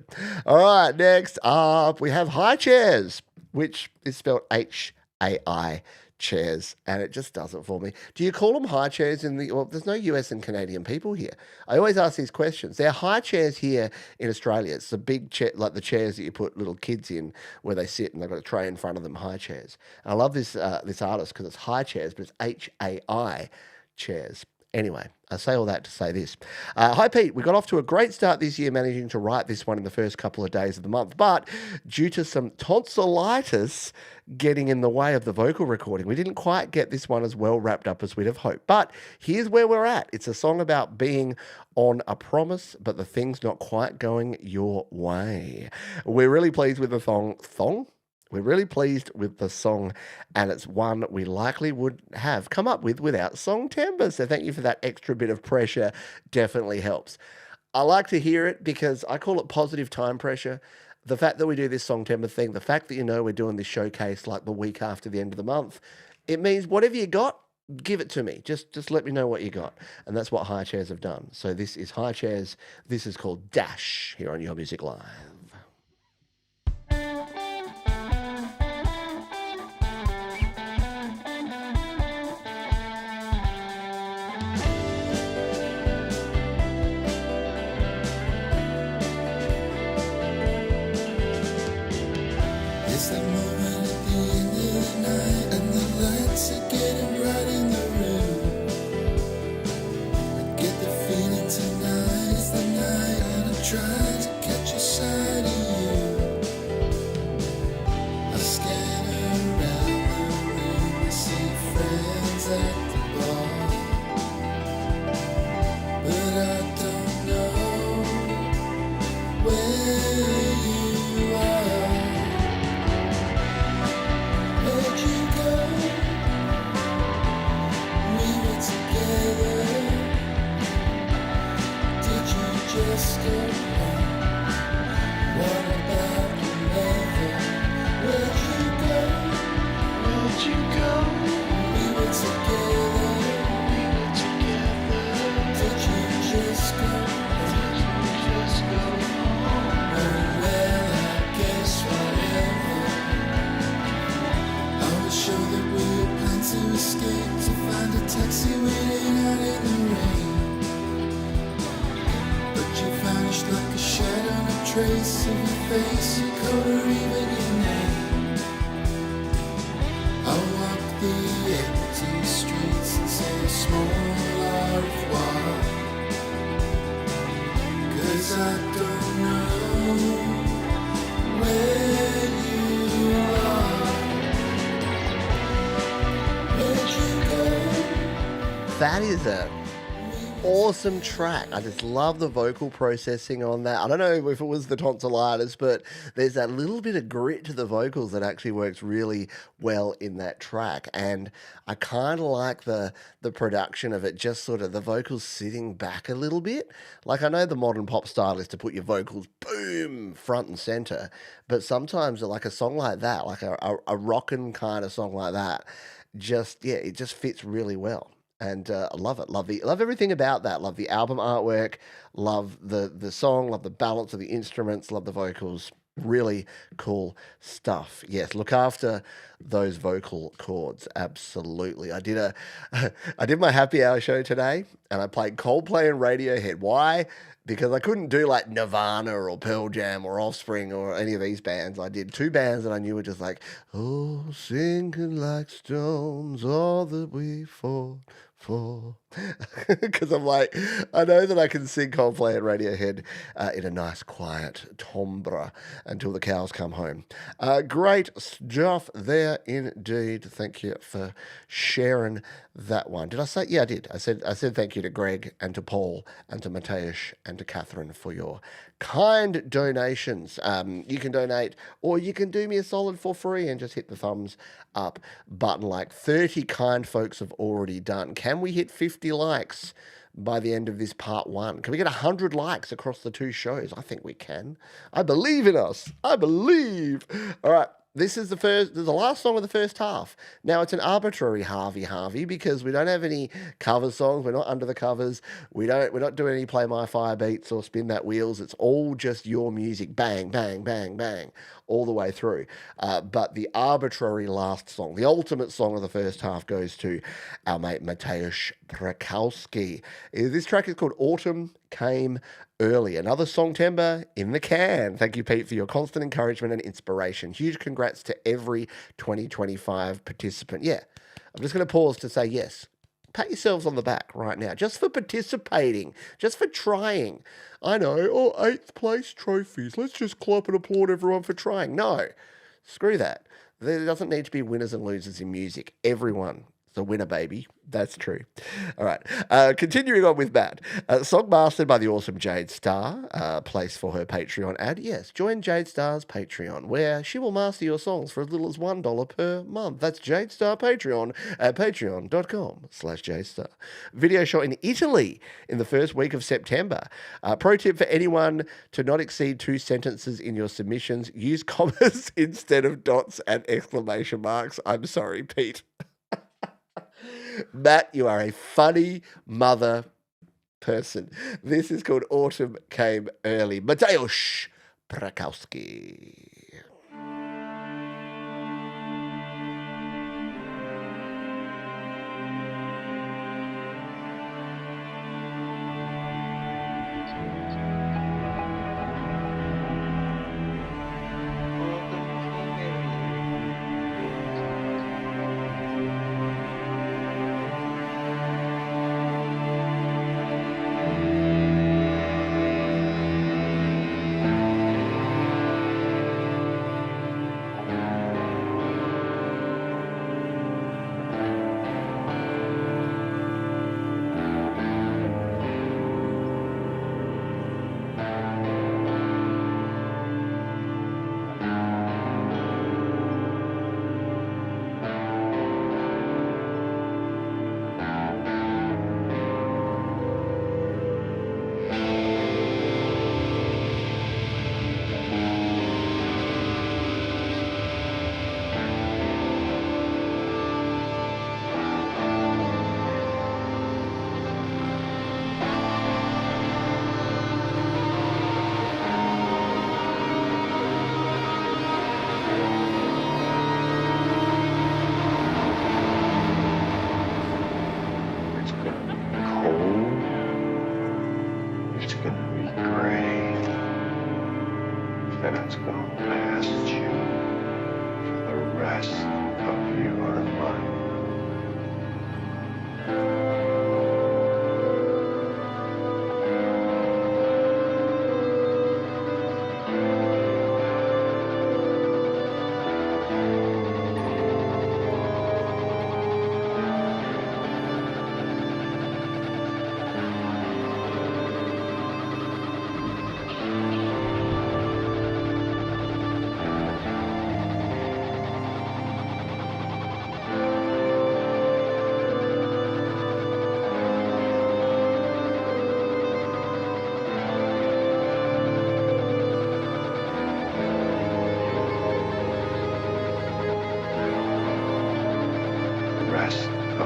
All right, next up we have high chairs, which is spelled H-A-I chairs, and it just does it for me. Do you call them high chairs in the? Well, there's no US and Canadian people here. I always ask these questions. They're high chairs here in Australia. It's the big chair, like the chairs that you put little kids in, where they sit and they've got a tray in front of them. High chairs. And I love this this artist because it's high chairs, but it's H-A-I chairs. Anyway, I say all that to say this. Hi, Pete. We got off to a great start this year, managing to write this one in the first couple of days of the month. But due to some tonsillitis getting in the way of the vocal recording, we didn't quite get this one as well wrapped up as we'd have hoped. But here's where we're at. It's a song about being on a promise, but the thing's not quite going your way. We're really pleased with the thong? We're really pleased with the song, and it's one we likely would have come up with without Songtember. So thank you for that extra bit of pressure. Definitely helps. I like to hear it because I call it positive time pressure. The fact that we do this Songtember thing, the fact that you know we're doing this showcase like the week after the end of the month, it means whatever you got, give it to me. Just let me know what you got. And that's what High Chairs have done. So this is High Chairs. This is called Dash here on Your Music Live. It's that moment at the end of the night, and the lights are getting bright in the room. I get the feeling tonight is the night, and I'm trying to catch a sight of you. I scan around the room, I see friends at the bar, but I don't know where you are. Where'd you go? We were together. Did you just go home? What about your lover? Where'd you go? Where'd you go? We were together. Did you just go home? Oh well, I guess whatever. I was sure that we had planned to escape, to find a taxi waiting out in the rain. But you vanished like a shadow, no trace of your face, your coat, or even your name. I walked the empty streets and say a small au revoir, 'cause I don't know where you are. That is a awesome track. I just love the vocal processing on that. I don't know if it was the tonsillitis, but there's that little bit of grit to the vocals that actually works really well in that track. And I kind of like the production of it, just sort of the vocals sitting back a little bit. Like, I know the modern pop style is to put your vocals boom front and center, but sometimes like a song like that, like a rockin' kind of song like that, just yeah, it just fits really well. And I love it. Love everything about that. Love the album artwork. Love the song. Love the balance of the instruments. Love the vocals. Really cool stuff. Yes, look after those vocal cords. Absolutely. I did my happy hour show today, and I played Coldplay and Radiohead. Why? Because I couldn't do like Nirvana or Pearl Jam or Offspring or any of these bands. I did two bands that I knew were just like, oh, sinking like stones, all that we fought for. Because I'm like, I know that I can sing Coldplay and Radiohead in a nice, quiet timbre until the cows come home. Great stuff there indeed. Thank you for sharing that one. Did I say? Yeah, I did. I said thank you to Greg and to Paul and to Mateusz and to Catherine for your kind donations. You can donate, or you can do me a solid for free and just hit the thumbs up button like 30 kind folks have already done. Can we hit 50 likes by the end of this part one? Can we get 100 likes across the two shows? I think we can. I believe in us. I believe. All right. This is the last song of the first half. Now, it's an arbitrary Harvey because we don't have any cover songs. We're not under the covers. We're not doing any Play My Fire beats or Spin That Wheels. It's all just your music. Bang, bang, bang, bang, all the way through. But the arbitrary last song, the ultimate song of the first half, goes to our mate Mateusz Brakowski. This track is called Autumn Came Early. Another Songtember in the can. Thank you, Pete, for your constant encouragement and inspiration. Huge congrats to every 2025 participant. Yeah, I'm just going to pause to say yes. Pat yourselves on the back right now, just for participating, just for trying. I know, oh, 8th place trophies. Let's just clap and applaud everyone for trying. No, screw that. There doesn't need to be winners and losers in music. Everyone the winner, baby. That's true. All right. Continuing on with Matt. Song mastered by the awesome Jade Star. Place for her Patreon ad. Yes, join Jade Star's Patreon, where she will master your songs for as little as $1 per month. That's Jade Star Patreon at patreon.com/JadeStar. Video shot in Italy in the first week of September. Pro tip for anyone to not exceed 2 sentences in your submissions. Use commas instead of dots and exclamation marks. I'm sorry, Pete. Matt, you are a funny mother person. This is called Autumn Came Early. Mateusz Brakowski.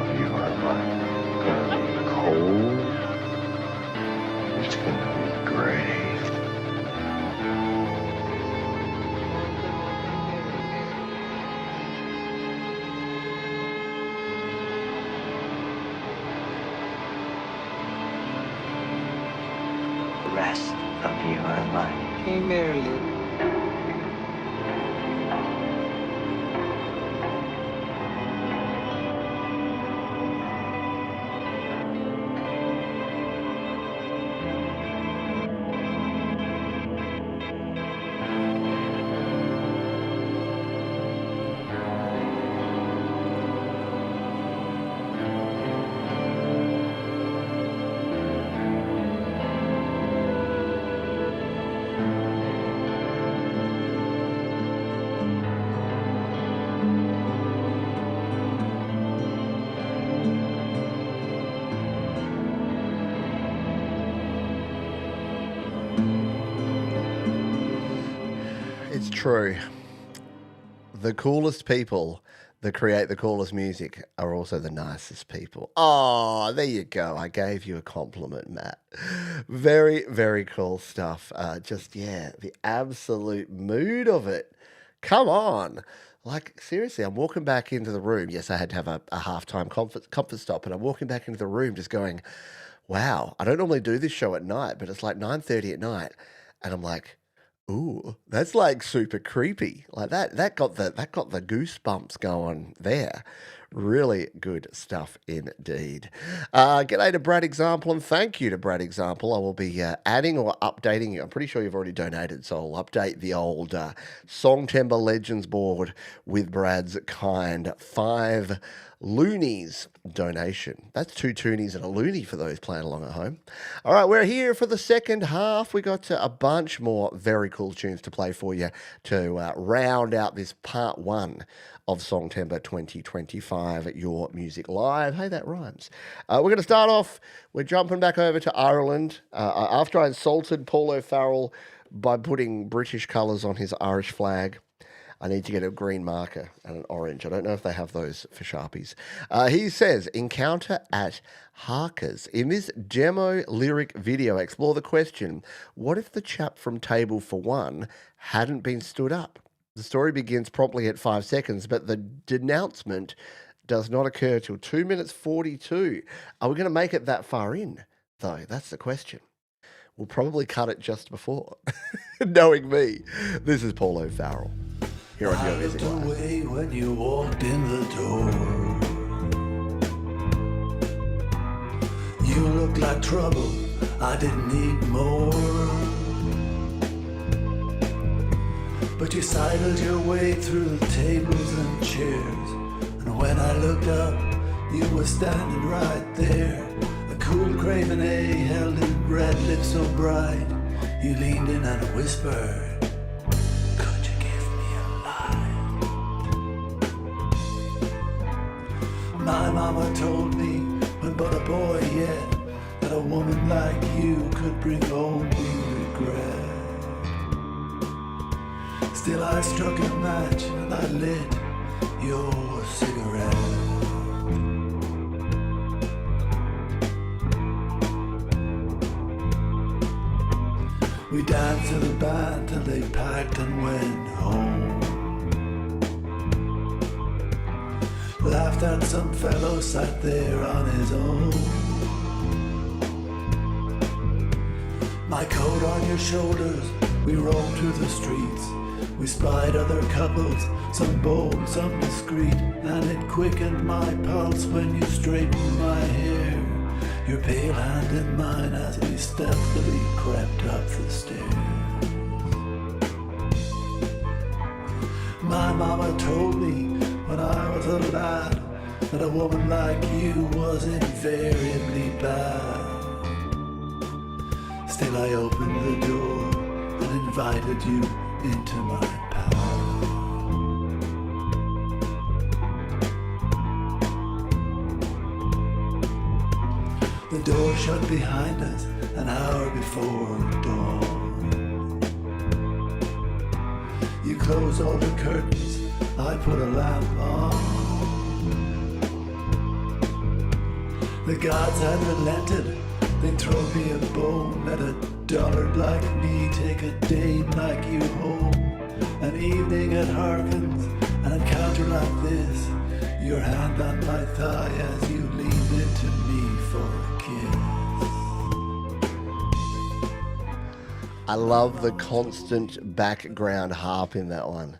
of your life. It's gonna be cold. It's gonna be gray. The rest of your life. Hey, Marilyn. It's true. The coolest people that create the coolest music are also the nicest people. Oh, there you go. I gave you a compliment, Matt. Very, very cool stuff. The absolute mood of it. Come on. Like, seriously, I'm walking back into the room. Yes, I had to have a halftime comfort stop, and I'm walking back into the room just going, wow, I don't normally do this show at night, but it's like 9:30 at night. And I'm like, ooh, that's like super creepy. Like that got the goosebumps going there. Really good stuff indeed. G'day to Brad Example, and thank you to Brad Example. I will be adding or updating you. I'm pretty sure you've already donated, so I'll update the old Songtember Legends board with Brad's kind 5 loonies donation. That's 2 toonies and a loony for those playing along at home. All right, we're here for the second half. We got a bunch more very cool tunes to play for you to round out this part 1 of Songtember 2025 at Your Music Live. Hey, that rhymes. We're going to start off, we're jumping back over to Ireland. After I insulted Paul O'Farrell by putting British colours on his Irish flag, I need to get a green marker and an orange. I don't know if they have those for Sharpies. He says, encounter at Harker's. In this demo lyric video, explore the question, what if the chap from Table for One hadn't been stood up? The story begins promptly at 5 seconds, but the denouncement does not occur till 2 minutes 42. Are we going to make it that far in, though? That's the question. We'll probably cut it just before. Knowing me, this is Paul O'Farrell. Here on Your Music Live. Away when you walked in the door. You looked like trouble, I didn't need more. But you sidled your way through the tables and chairs. And when I looked up, you were standing right there. A cool craven A held in red lips so bright. You leaned in and whispered, my mama told me, when but a boy yet, that a woman like you could bring only regret. Still I struck a match and I lit your cigarette. We danced to the band till they packed and went home. Laughed at some fellow sat there on his own. My coat on your shoulders, we roamed through the streets. We spied other couples, some bold, some discreet. And it quickened my pulse when you straightened my hair. Your pale hand in mine as we stealthily crept up the stairs. My mama told me when I was a lad that a woman like you was invariably bad. Still I opened the door and invited you into my path. The door shut behind us an hour before dawn. You closed all the curtains, I put a lamp on. The gods had relented, they throw me a bone. Let a dullard like me take a dame like you home. An evening at Harkins, an encounter like this. Your hand on my thigh as you lean into me for a kiss. I love the constant background harp in that one.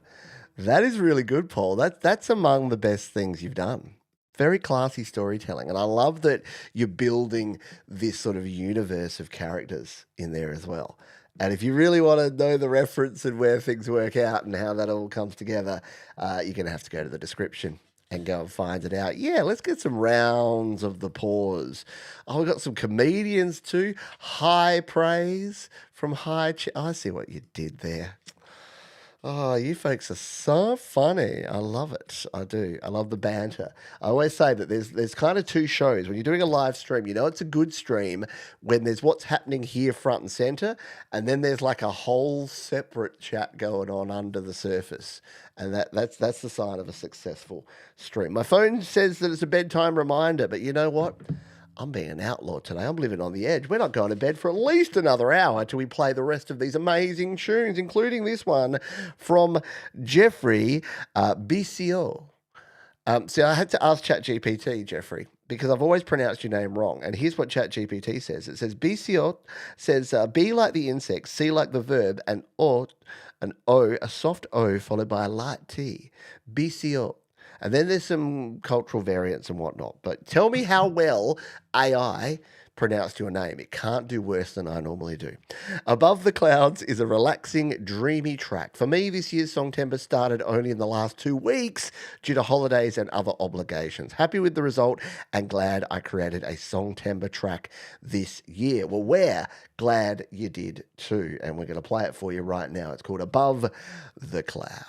That is really good, Paul. That's among the best things you've done. Very classy storytelling. And I love that you're building this sort of universe of characters in there as well. And if you really want to know the reference and where things work out and how that all comes together, you're going to have to go to the description and go and find it out. Yeah, let's get some rounds of the pause. Oh, we've got some comedians too. High praise from I see what you did there. Oh, you folks are so funny. I love it. I do. I love the banter. I always say that there's kind of two shows. When you're doing a live stream, you know it's a good stream when there's what's happening here front and center, and then there's like a whole separate chat going on under the surface. And that's the sign of a successful stream. My phone says that it's a bedtime reminder, but you know what? I'm being an outlaw today. I'm living on the edge. We're not going to bed for at least another hour till we play the rest of these amazing tunes, including this one from Jeffrey BCO. So I had to ask ChatGPT, Jeffrey, because I've always pronounced your name wrong. And here's what ChatGPT says. It says, BCO says, be like the insect, C like the verb, and O, a soft O followed by a light T. BCO. And then there's some cultural variants and whatnot. But tell me how well AI pronounced your name. It can't do worse than I normally do. Above the Clouds is a relaxing, dreamy track. For me, this year's Songtember started only in the last 2 weeks due to holidays and other obligations. Happy with the result and glad I created a Songtember track this year. Well, we're glad you did too. And we're going to play it for you right now. It's called Above the Clouds.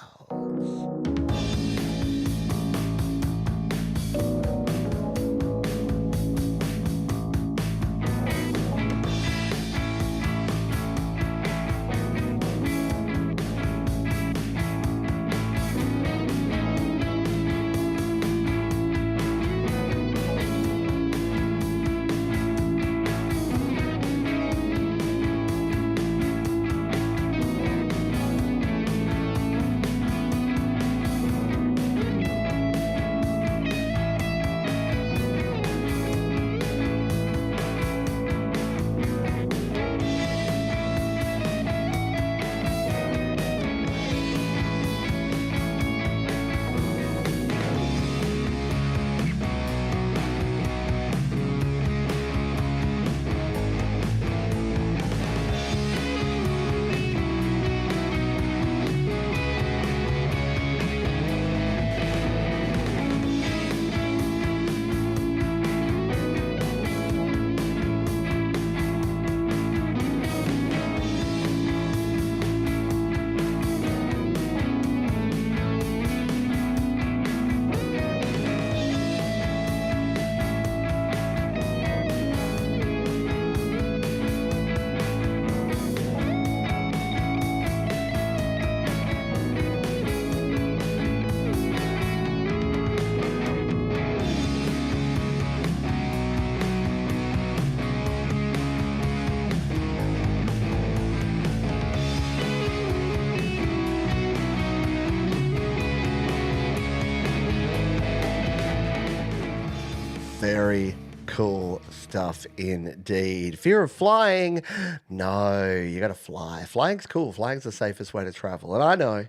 Very cool stuff indeed. Fear of flying? No, you got to fly. Flying's cool. Flying's the safest way to travel. And I know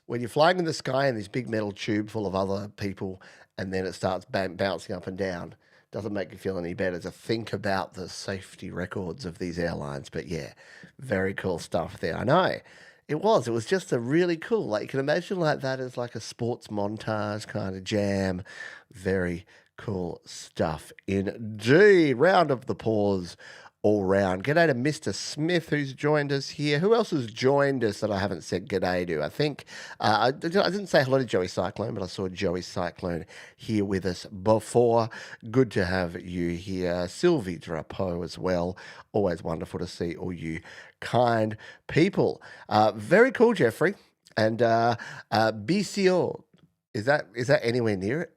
when you're flying in the sky in this big metal tube full of other people and then it starts bouncing up and down, doesn't make you feel any better to think about the safety records of these airlines. But yeah, very cool stuff there. I know. It was just a really cool, like you can imagine like that as like a sports montage kind of jam. Very cool stuff indeed. Round of the pause all round. G'day to Mr. Smith who's joined us here. Who else has joined us that I haven't said g'day to? I think I didn't say hello to Joey Cyclone, but I saw Joey Cyclone here with us before. Good to have you here. Sylvie Drapeau as well. Always wonderful to see all you kind people. Very cool, Jeffrey. And BCO Is that anywhere near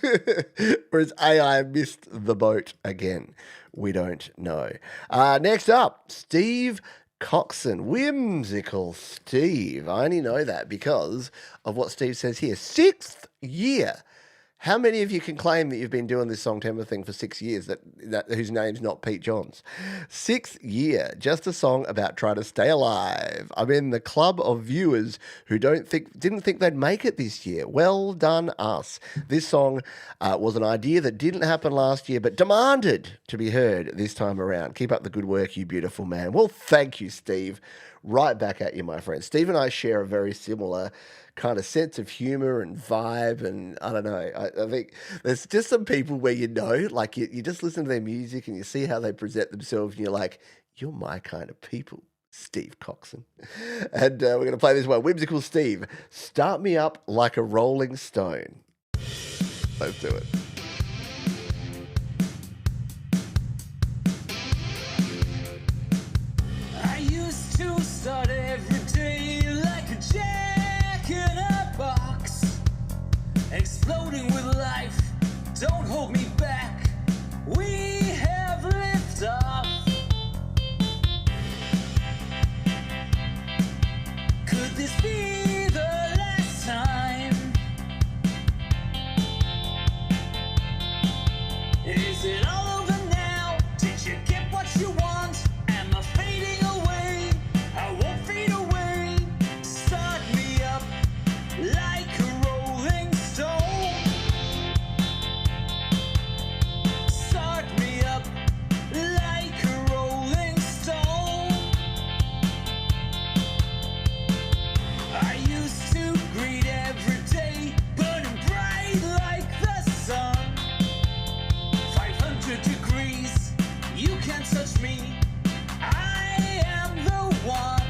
it? Or has AI missed the boat again? We don't know. Next up, Steve Coxon, whimsical Steve. I only know that because of what Steve says here. 6th year. How many of you can claim that you've been doing this Songtember thing for 6 years that whose name's not Pete Johns? 6th year, just a song about trying to stay alive. I'm in the club of viewers who didn't think they'd make it this year. Well done us. This song was an idea that didn't happen last year, but demanded to be heard this time around. Keep up the good work, you beautiful man. Well, thank you, Steve. Right back at you, my friend. Steve and I share a very similar kind of sense of humor and vibe, and I don't know. I think there's just some people where like you just listen to their music and you see how they present themselves, and you're like, you're my kind of people, Steve Coxon. And we're going to play this one. Whimsical Steve, Start Me Up Like a Rolling Stone. Let's do it. I used to start every day like a jack in a box, exploding with life. Don't hold me back. We have liftoff. Could this be the last time? Is it all over now? Did you get what you want? Am I fading away? I won't fade away. Start me up like a rolling stone. Start me up like a rolling stone. I used to greet every day, burning bright like the sun. 500 degrees, you can't touch me. I am the one.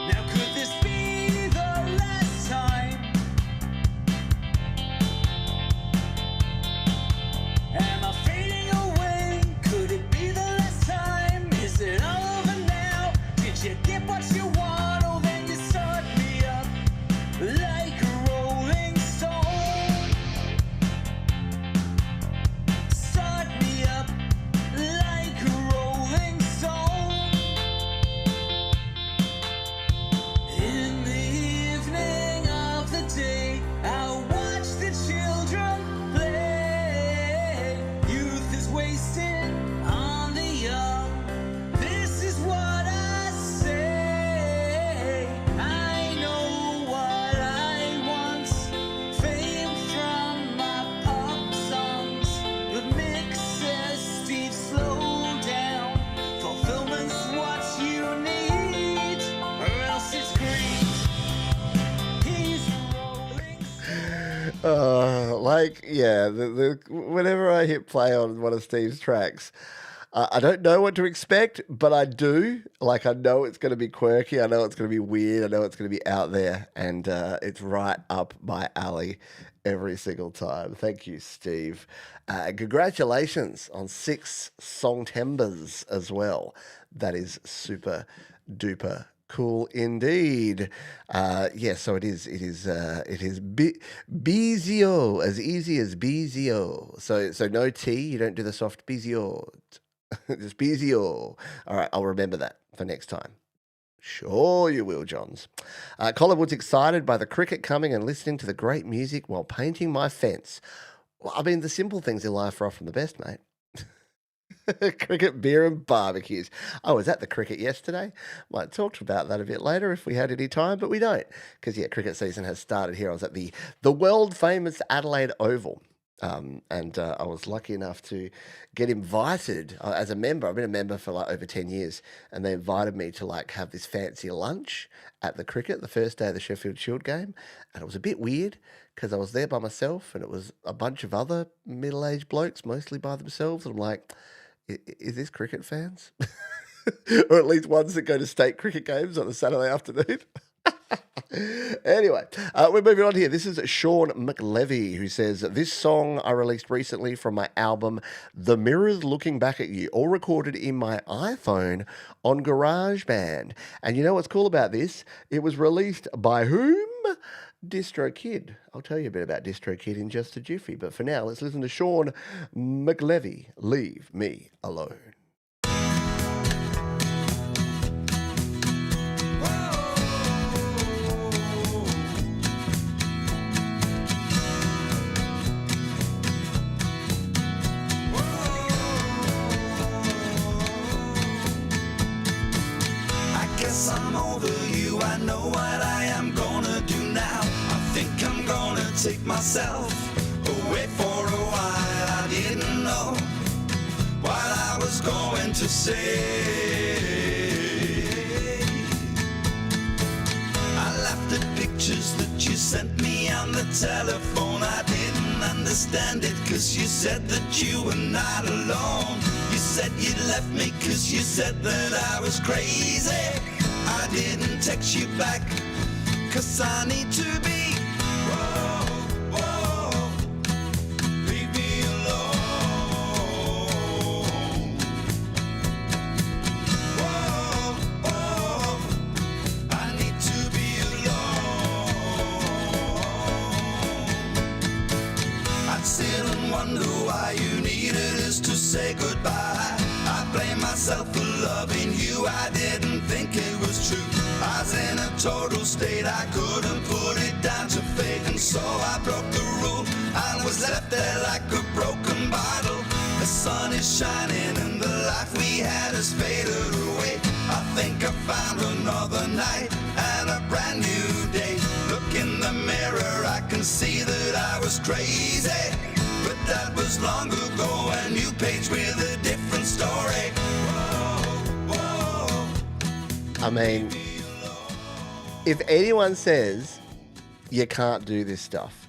Now could this be the last time? Am I fading away? Could it be the last time? Is it all over now? Did you get what you want? Oh, then you start me up like a rolling stone. Start me up like a rolling stone. In the evening of the day, I watch the children play. Youth is wasted on the young. This is what I say. I know what I want. Fame from my pop songs. The mix says, Steve, slow down. Fulfillment's what you need, or else it's greed. He's rolling. Whenever I hit play on one of Steve's tracks, I don't know what to expect, but I do. Like, I know it's going to be quirky. I know it's going to be weird. I know it's going to be out there, and it's right up my alley every single time. Thank you, Steve. Congratulations on 6 Songtembers as well. That is super duper cool indeed. So it is Bezio, as easy as Bezio. So no T, you don't do the soft Bezio. Just Bezio. All right, I'll remember that for next time. Sure you will, Johns. Collingwood's excited by the cricket coming and listening to the great music while painting my fence. Well, I mean, the simple things in life are often the best, mate. Cricket, beer and barbecues. I was at the cricket yesterday. Might talk about that a bit later if we had any time, but we don't. Because, cricket season has started here. I was at the world-famous Adelaide Oval. And I was lucky enough to get invited as a member. I've been a member for like over 10 years, and they invited me to like have this fancy lunch at the cricket the first day of the Sheffield Shield game. And it was a bit weird because I was there by myself, and it was a bunch of other middle-aged blokes, mostly by themselves. And I'm like, is this cricket fans? Or at least ones that go to state cricket games on a Saturday afternoon? Anyway, we're moving on here. This is Sean McLevy who says, this song I released recently from my album, The Mirrors Looking Back at You, all recorded in my iPhone on GarageBand. And you know what's cool about this? It was released by whom? DistroKid. I'll tell you a bit about DistroKid in just a jiffy. But for now, let's listen to Sean McLevy, Leave Me Alone. I'm over you, I know what I am gonna do now. I think I'm gonna take myself away for a while. I didn't know what I was going to say. I laughed at pictures that you sent me on the telephone. I didn't understand it, cause you said that you were not alone. You said you left me cause you said that I was crazy. I didn't text you back, cause I need to be. Whoa, whoa, leave me alone. Whoa, whoa, I need to be alone. I'd sit and wonder why you needed us to say goodbye. I blame myself for loving you, I didn't think it was true. I was in a total state, I couldn't put it down to fate. And so I broke the rule, I was left there like a broken bottle. The sun is shining and the life we had has faded away. I think I found another night and a brand new day. Look in the mirror, I can see that I was crazy. But that was long ago, a new page with a different story. Whoa, whoa. I mean, if anyone says you can't do this stuff,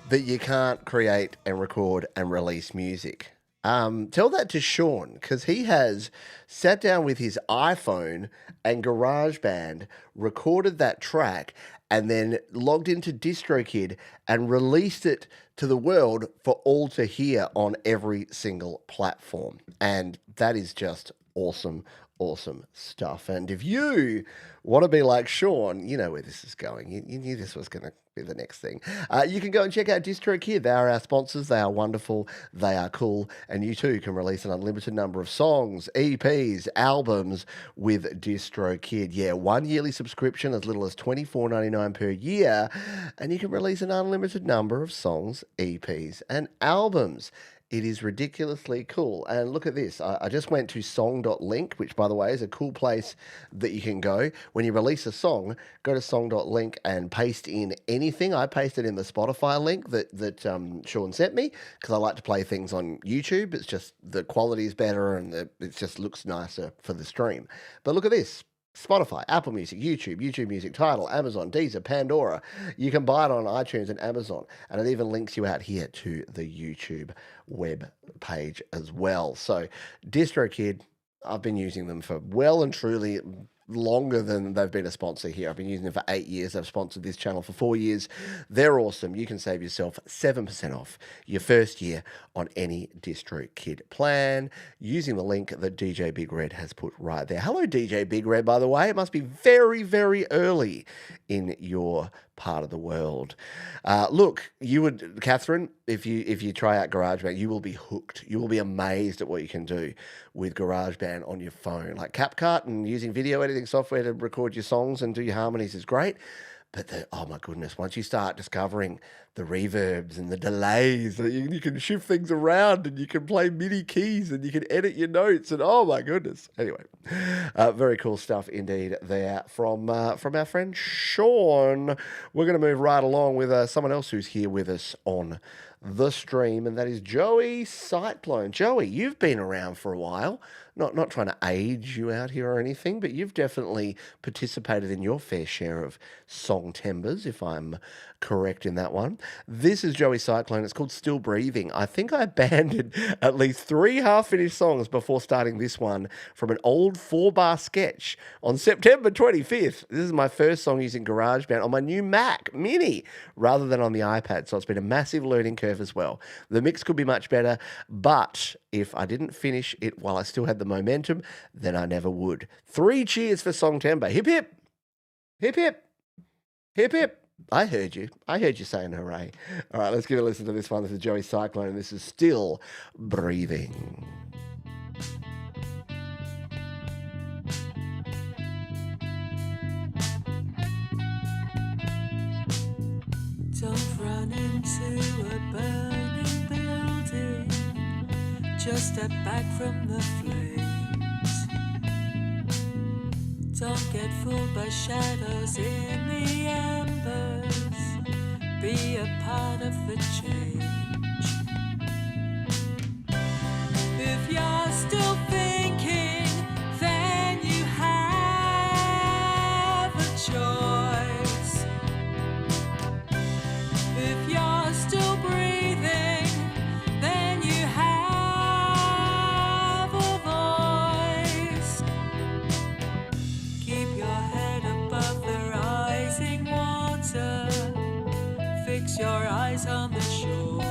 that you can't create and record and release music, tell that to Sean, because he has sat down with his iPhone and GarageBand, recorded that track, and then logged into DistroKid and released it to the world for all to hear on every single platform. And that is just awesome, awesome stuff. And if you want to be like Sean, you know where this is going. You knew this was going to be the next thing. You can go and check out DistroKid. They are our sponsors. They are wonderful. They are cool. And you too can release an unlimited number of songs, EPs, albums with DistroKid. Yeah, 1 yearly subscription as little as $24.99 per year. And you can release an unlimited number of songs, EPs, and albums. It is ridiculously cool. And look at this. I just went to song.link, which, by the way, is a cool place that you can go. When you release a song, go to song.link and paste in anything. I pasted in the Spotify link that Sean sent me because I like to play things on YouTube. It's just the quality is better and it just looks nicer for the stream. But look at this. Spotify, Apple Music, YouTube, YouTube Music, Tidal, Amazon, Deezer, Pandora. You can buy it on iTunes and Amazon. And it even links you out here to the YouTube web page as well. So DistroKid, I've been using them for well and truly longer than they've been a sponsor here. I've been using them for 8 years. I've sponsored this channel for 4 years. They're awesome. You can save yourself 7% off your first year on any DistroKid plan using the link that DJ Big Red has put right there. Hello, DJ Big Red, by the way. It must be very, very early in your part of the world. Look, you would, Catherine, if you try out GarageBand, you will be hooked. You will be amazed at what you can do with GarageBand on your phone. Like CapCut and using video editing software to record your songs and do your harmonies is great. But oh my goodness, once you start discovering the reverbs and the delays, you can shift things around and you can play MIDI keys and you can edit your notes and oh my goodness. Anyway, very cool stuff indeed there from our friend Sean. We're going to move right along with someone else who's here with us on the stream, and that is Joey Cyclone. Joey, you've been around for a while. Not trying to age you out here or anything, but you've definitely participated in your fair share of Songtembers, if I'm correct in that one. This is Joey Cyclone. It's called Still Breathing. I think I abandoned at least 3 half-finished songs before starting this one from an old 4-bar sketch on September 25th. This is my first song using GarageBand on my new Mac Mini rather than on the iPad, so it's been a massive learning curve as well. The mix could be much better, but if I didn't finish it while I still had the momentum, then I never would. 3 cheers for Songtember. Hip, hip. Hip, hip. Hip, hip. I heard you. I heard you saying hooray. All right, let's give a listen to this one. This is Joey Cyclone, and this is Still Breathing. Don't run into a burning building. Just step back from the flames. Don't get fooled by shadows in the embers. Be a part of the change. If you're still thinking, then you have a choice. If you're still breathing, then you have a voice. Keep your head above the rising water. Fix your eyes on the shore.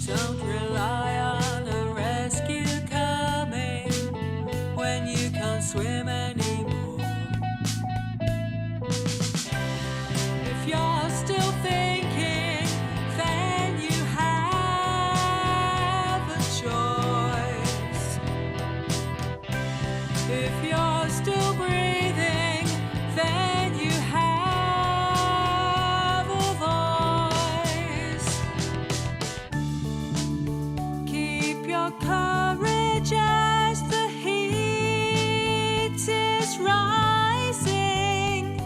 Don't rely on a rescue coming when you can't swim anymore. If you're still thinking, then you have a choice. If you're still breathing, then you have a voice. Keep your courage as the heat is rising.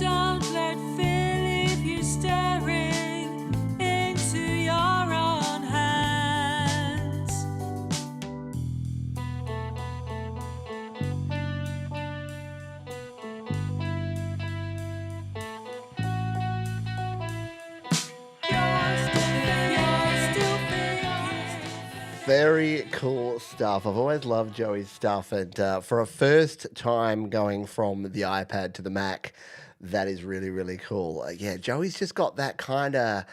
Don't let fear leave you staring into your own hands. You're still thinking. Very cool stuff. I've always loved Joey's stuff, and for a first time going from the iPad to the Mac, that is really, really cool. Yeah, Joey's just got that kind of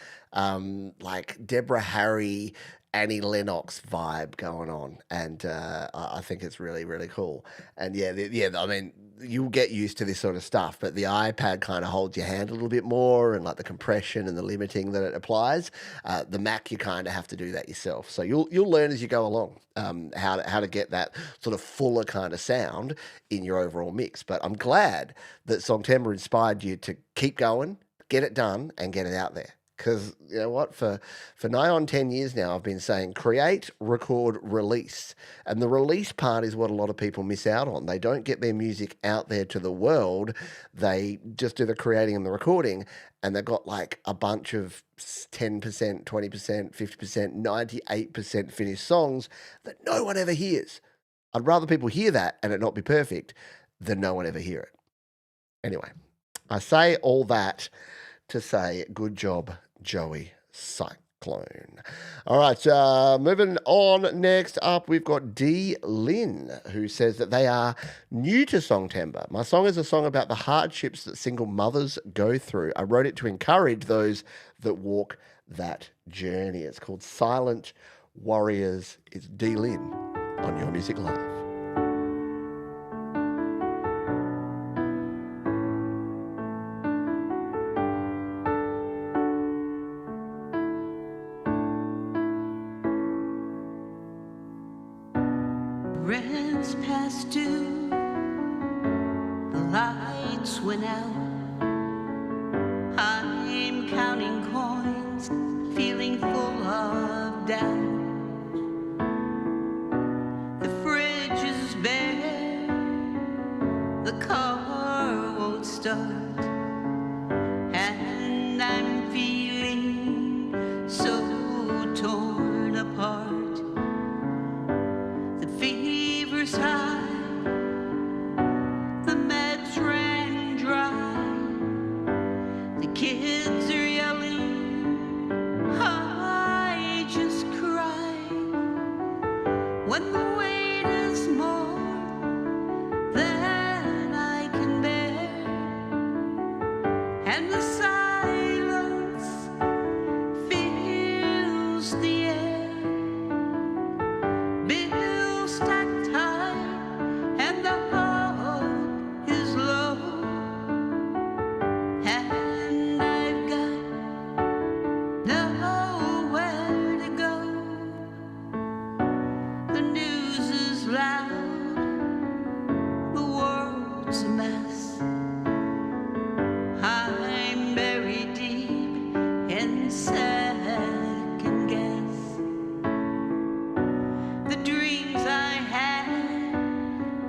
like Deborah Harry, Annie Lennox vibe going on, and I think it's really, really cool. And yeah, I mean, you'll get used to this sort of stuff, but the iPad kind of holds your hand a little bit more, and like the compression and the limiting that it applies. The Mac, you kind of have to do that yourself. So you'll learn as you go along how to get that sort of fuller kind of sound in your overall mix. But I'm glad that Songtember inspired you to keep going, get it done, and get it out there. Because you know what, for nigh on 10 years now, I've been saying create, record, release. And the release part is what a lot of people miss out on. They don't get their music out there to the world. They just do the creating and the recording, and they've got like a bunch of 10%, 20%, 50%, 98% finished songs that no one ever hears. I'd rather people hear that and it not be perfect than no one ever hear it. Anyway, I say all that to say good job, Joey Cyclone. All right, moving on. Next up, we've got D. Lynn, who says that they are new to Songtember. My song is a song about the hardships that single mothers go through. I wrote it to encourage those that walk that journey. It's called Silent Warriors. It's D. Lynn on Your Music Live. Rent's past due, the lights went out. I'm counting coins, feeling full of doubt. The fridge is bare, the car won't start,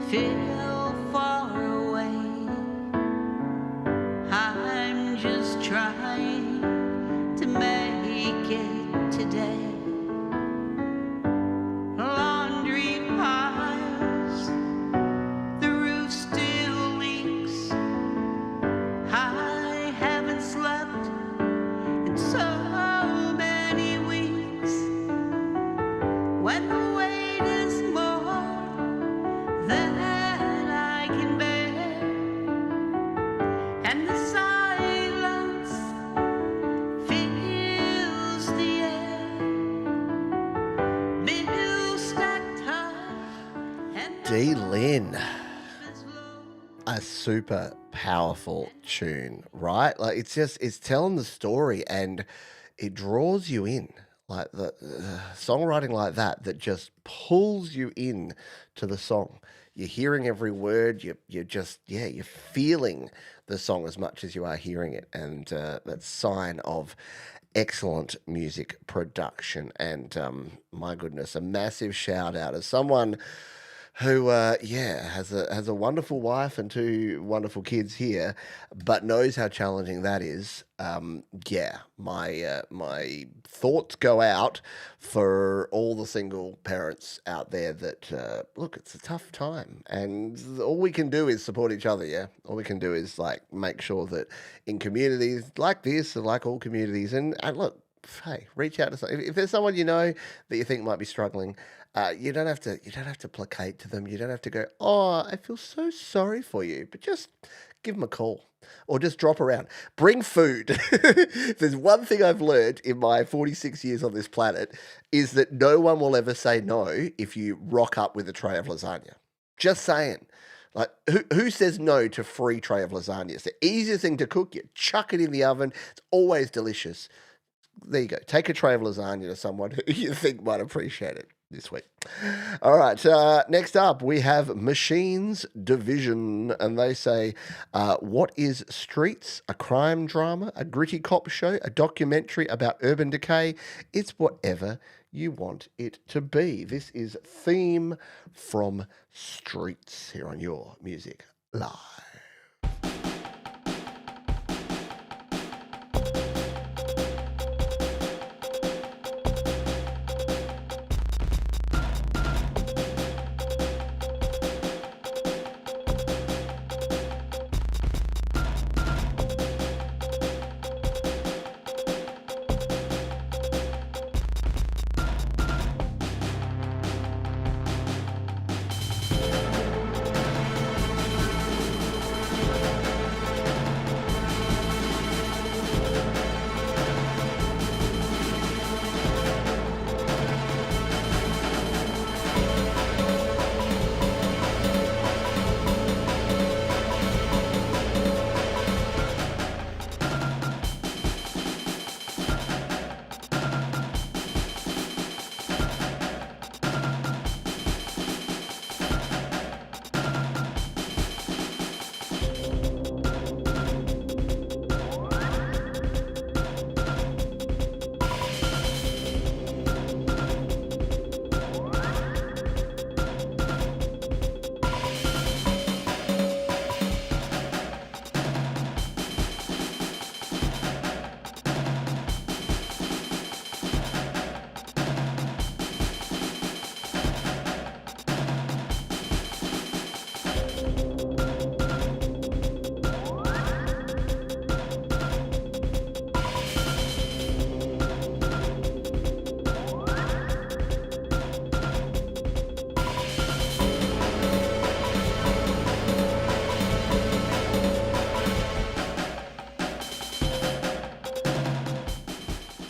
feel far away. I'm just trying to make it today. Laundry piles, the roof still leaks. I haven't slept in so many weeks. When the weight is more than I can bear, and the silence fills the air, bills stacked high, and D. Lynn. is low. A super powerful tune, right? Like it's telling the story and it draws you in. Like the songwriting like that just pulls you in to the song. You're hearing every word. You're just you're feeling the song as much as you are hearing it, and that's sign of excellent music production. And my goodness, a massive shout out as someone who has a wonderful wife and two wonderful kids here, but knows how challenging that is. My thoughts go out for all the single parents out there that look, it's a tough time, and all we can do is support each other. Yeah, all we can do is like make sure that in communities like this and like all communities, and look. Hey, reach out to if there's someone you know that you think might be struggling. You don't have to placate to them. You don't have to go, oh, I feel so sorry for you. But just give them a call or just drop around. Bring food. There's one thing I've learned in my 46 years on this planet is that no one will ever say no if you rock up with a tray of lasagna. Just saying. Like, who says no to free tray of lasagna? It's the easiest thing to cook. You chuck it in the oven. It's always delicious. There you go. Take a tray of lasagna to someone who you think might appreciate it this week. All right. Next up, we have Machines Division, and they say, what is Streets? A crime drama, a gritty cop show, a documentary about urban decay. It's whatever you want it to be. This is Theme from Streets here on Your Music Live.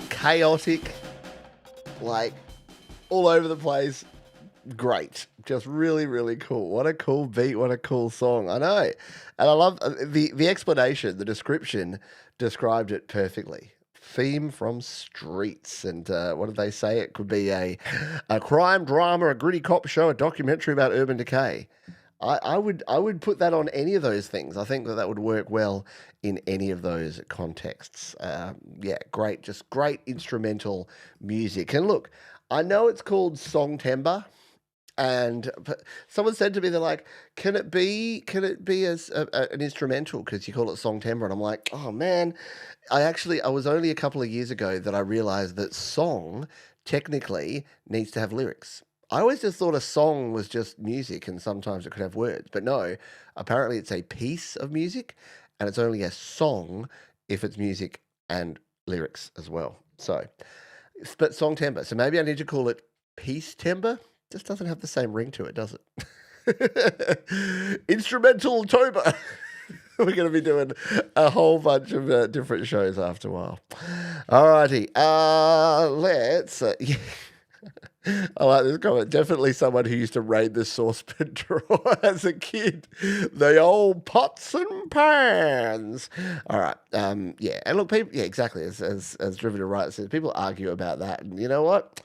Chaotic, like all over the place. Great. Just really, really cool. What a cool beat. What a cool song. I know. And I love the explanation, the description described it perfectly. Theme from Streets. And what did they say? It could be a crime drama, a gritty cop show, a documentary about urban decay. I would put that on any of those things. I think that would work well in any of those contexts. Great, just great instrumental music. And look, I know it's called Songtember, And someone said to me, they're like, can it be as an instrumental because you call it Songtember? And I'm like, oh man, I was only a couple of years ago that I realized that song technically needs to have lyrics. I always just thought a song was just music and sometimes it could have words, but no, apparently it's a piece of music and it's only a song if it's music and lyrics as well. So, but Songtember. So maybe I need to call it Peace Timber. Just doesn't have the same ring to it, does it? Instrumental Tober. We're going to be doing a whole bunch of different shows after a while. Alrighty. Let's. I like this comment. Definitely someone who used to raid the saucepan drawer as a kid. The old pots and pans. All right. Yeah. And look, people. Yeah, exactly. As Driven to Right says, people argue about that, and you know what?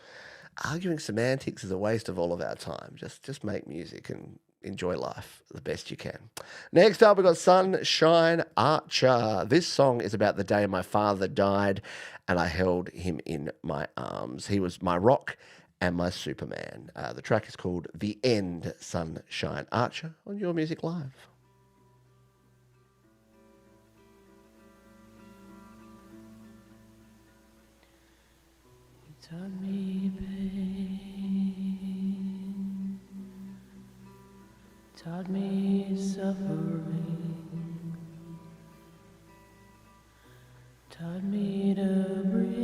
Arguing semantics is a waste of all of our time. Just make music and enjoy life the best you can. Next up, we've got Sunshine Archer. This song is about the day my father died and I held him in my arms. He was my rock and my Superman. The track is called The End, Sunshine Archer, on Your Music Live. Taught me pain, taught me suffering, taught me to breathe,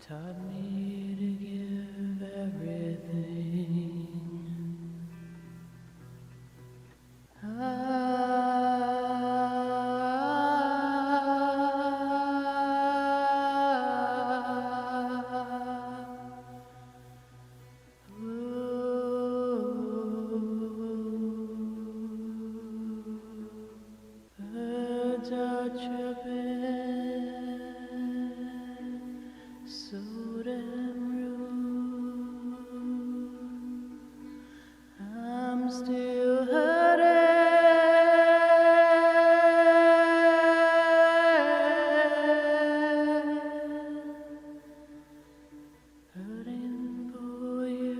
taught me to give everything. Birds are chirping so damn rude. I'm still hurting for you.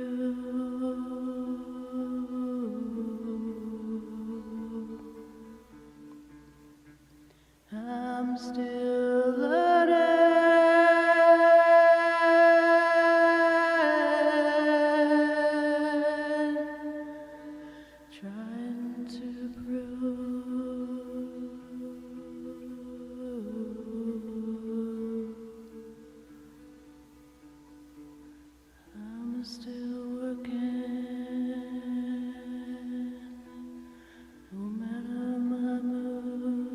I'm still trying to prove I'm still working, no matter my mood.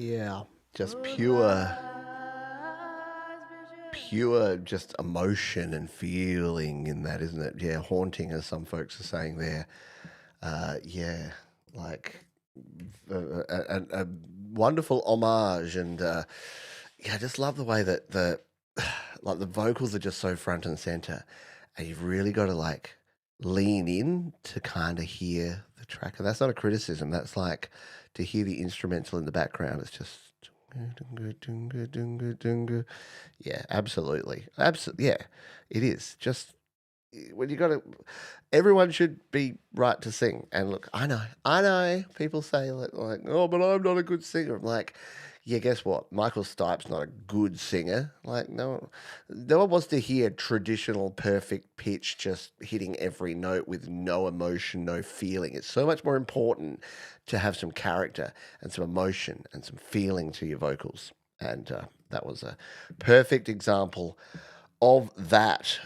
Yeah, just pure just emotion and feeling in that, isn't it? Yeah, haunting, as some folks are saying there. Yeah, like a wonderful homage, and yeah, I just love the way that the like the vocals are just so front and center, and you've really got to like lean in to kind of hear the track. And that's not a criticism. That's like to hear the instrumental in the background. It's just yeah, absolutely, yeah, it is just when you got to. Everyone should be right to sing. And look, I know, people say like, oh, but I'm not a good singer. I'm like, yeah, guess what? Michael Stipe's not a good singer. Like, no one wants to hear traditional perfect pitch just hitting every note with no emotion, no feeling. It's so much more important to have some character and some emotion and some feeling to your vocals. And that was a perfect example of that.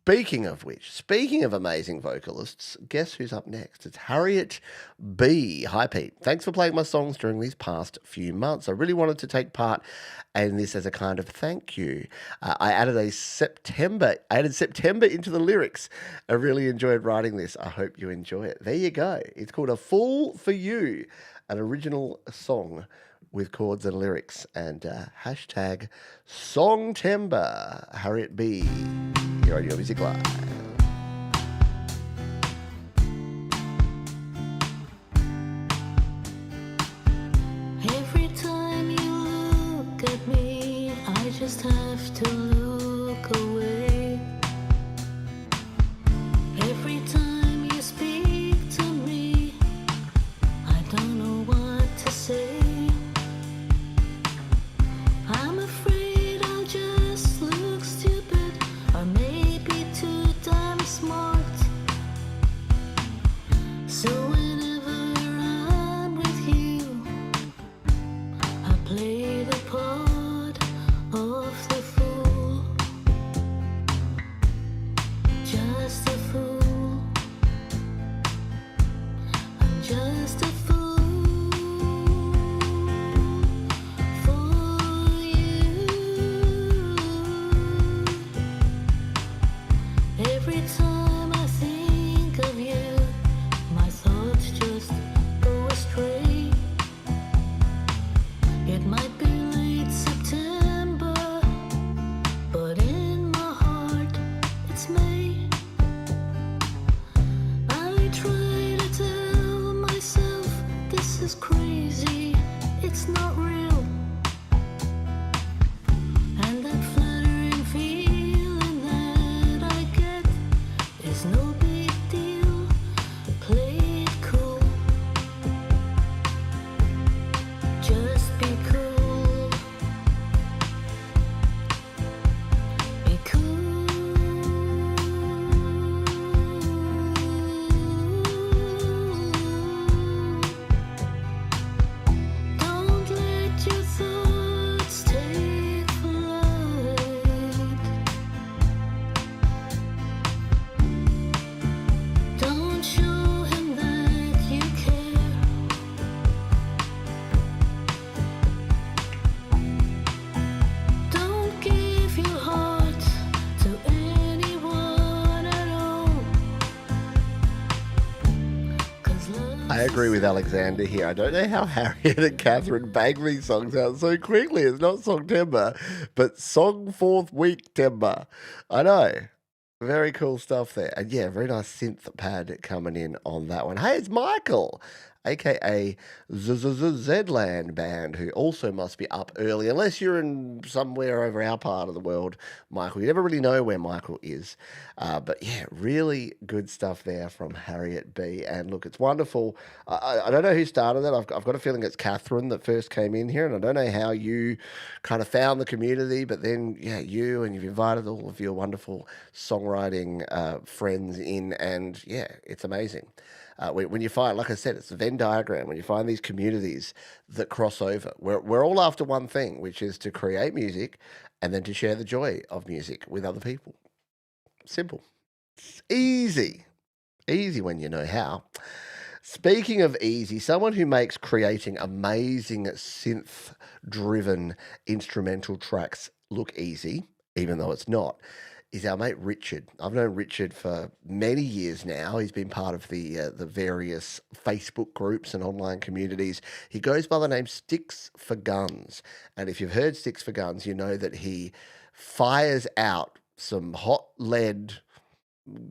Speaking of amazing vocalists, guess who's up next? It's Harriet B. Hi, Pete. Thanks for playing my songs during these past few months. I really wanted to take part in this as a kind of thank you. I added September into the lyrics. I really enjoyed writing this. I hope you enjoy it. There you go. It's called A Fool for You, an original song with chords and lyrics, and hashtag Songtember. Harriet B. Here on Your Music Live. Every time you look at me, I just have to look away. Every time you speak to me, I don't know what to say. I'm afraid I'll just look stupid, or maybe too damn smart. So whenever I'm with you, I play the part of the fool. Just a fool. I'm just a fool for you. Every time I think of you, my thoughts just go astray. It might be late September, but in my heart it's May. I try to tell myself this is crazy, it's not real. And that fluttering feeling that I get is no big deal. Play it cool, just be cool. Be cool. Don't let your thoughts take flight. Don't show him that you care. Don't give your heart to anyone at all. 'Cause love I agree with Alexander here. I don't know how Harriet and Catherine bang these songs out so quickly. It's not Songtember, but Song Fourth Week Tember. I know. Very cool stuff there. And yeah, very nice synth pad coming in on that one. Hey, it's Michael, aka Zland Band, who also must be up early, unless you're in somewhere over our part of the world, Michael. You never really know where Michael is. But yeah, really good stuff there from Harriet B. And look, it's wonderful. I don't know who started that. I've got a feeling it's Catherine that first came in here, and I don't know how you kind of found the community, but then, yeah, you've invited all of your wonderful songwriting friends in, and yeah, it's amazing. When you find, like I said, it's a Venn diagram. When you find these communities that cross over, we're all after one thing, which is to create music and then to share the joy of music with other people. Simple. It's easy. Easy when you know how. Speaking of easy, someone who makes creating amazing synth-driven instrumental tracks look easy, even though it's not, is our mate Richard. I've known Richard for many years now. He's been part of the various Facebook groups and online communities. He goes by the name Sticks for Guns. And if you've heard Sticks for Guns, you know that he fires out some hot lead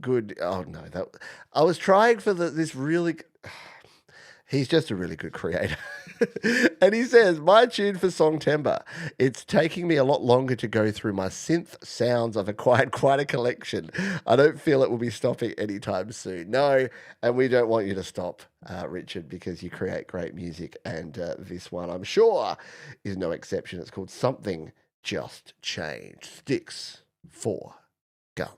good. Oh no, I was trying for this really. He's just a really good creator. And he says, my tune for Songtember, it's taking me a lot longer to go through my synth sounds. I've acquired quite a collection. I don't feel it will be stopping anytime soon. No, and we don't want you to stop, Richard, because you create great music. And this one, I'm sure, is no exception. It's called Something Just Changed. Sticks for Guns.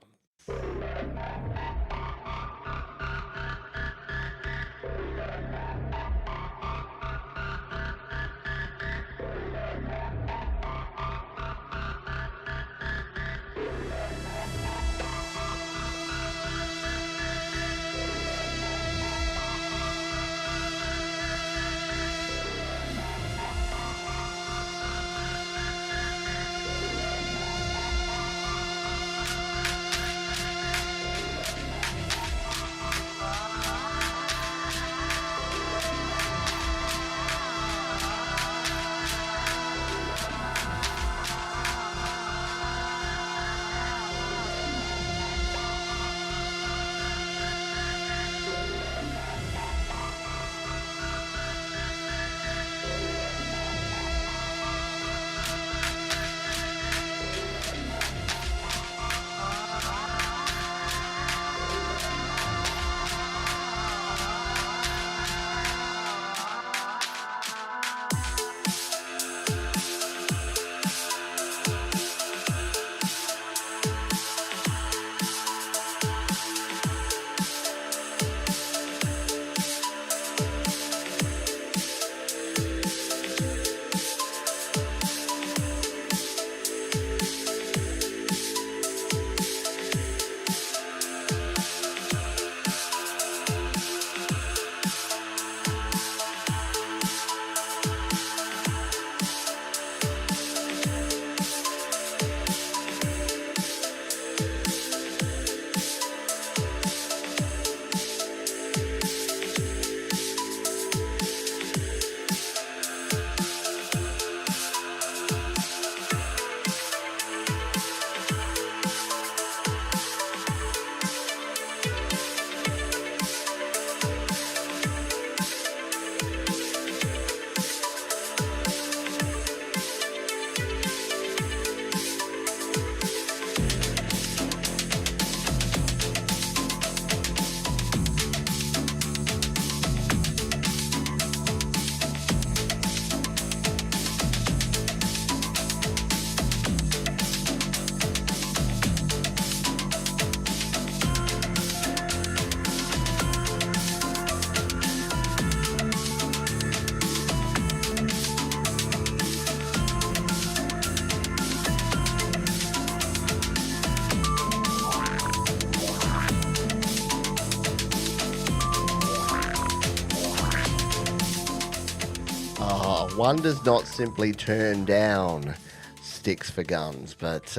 One does not simply turn down sticks for guns, but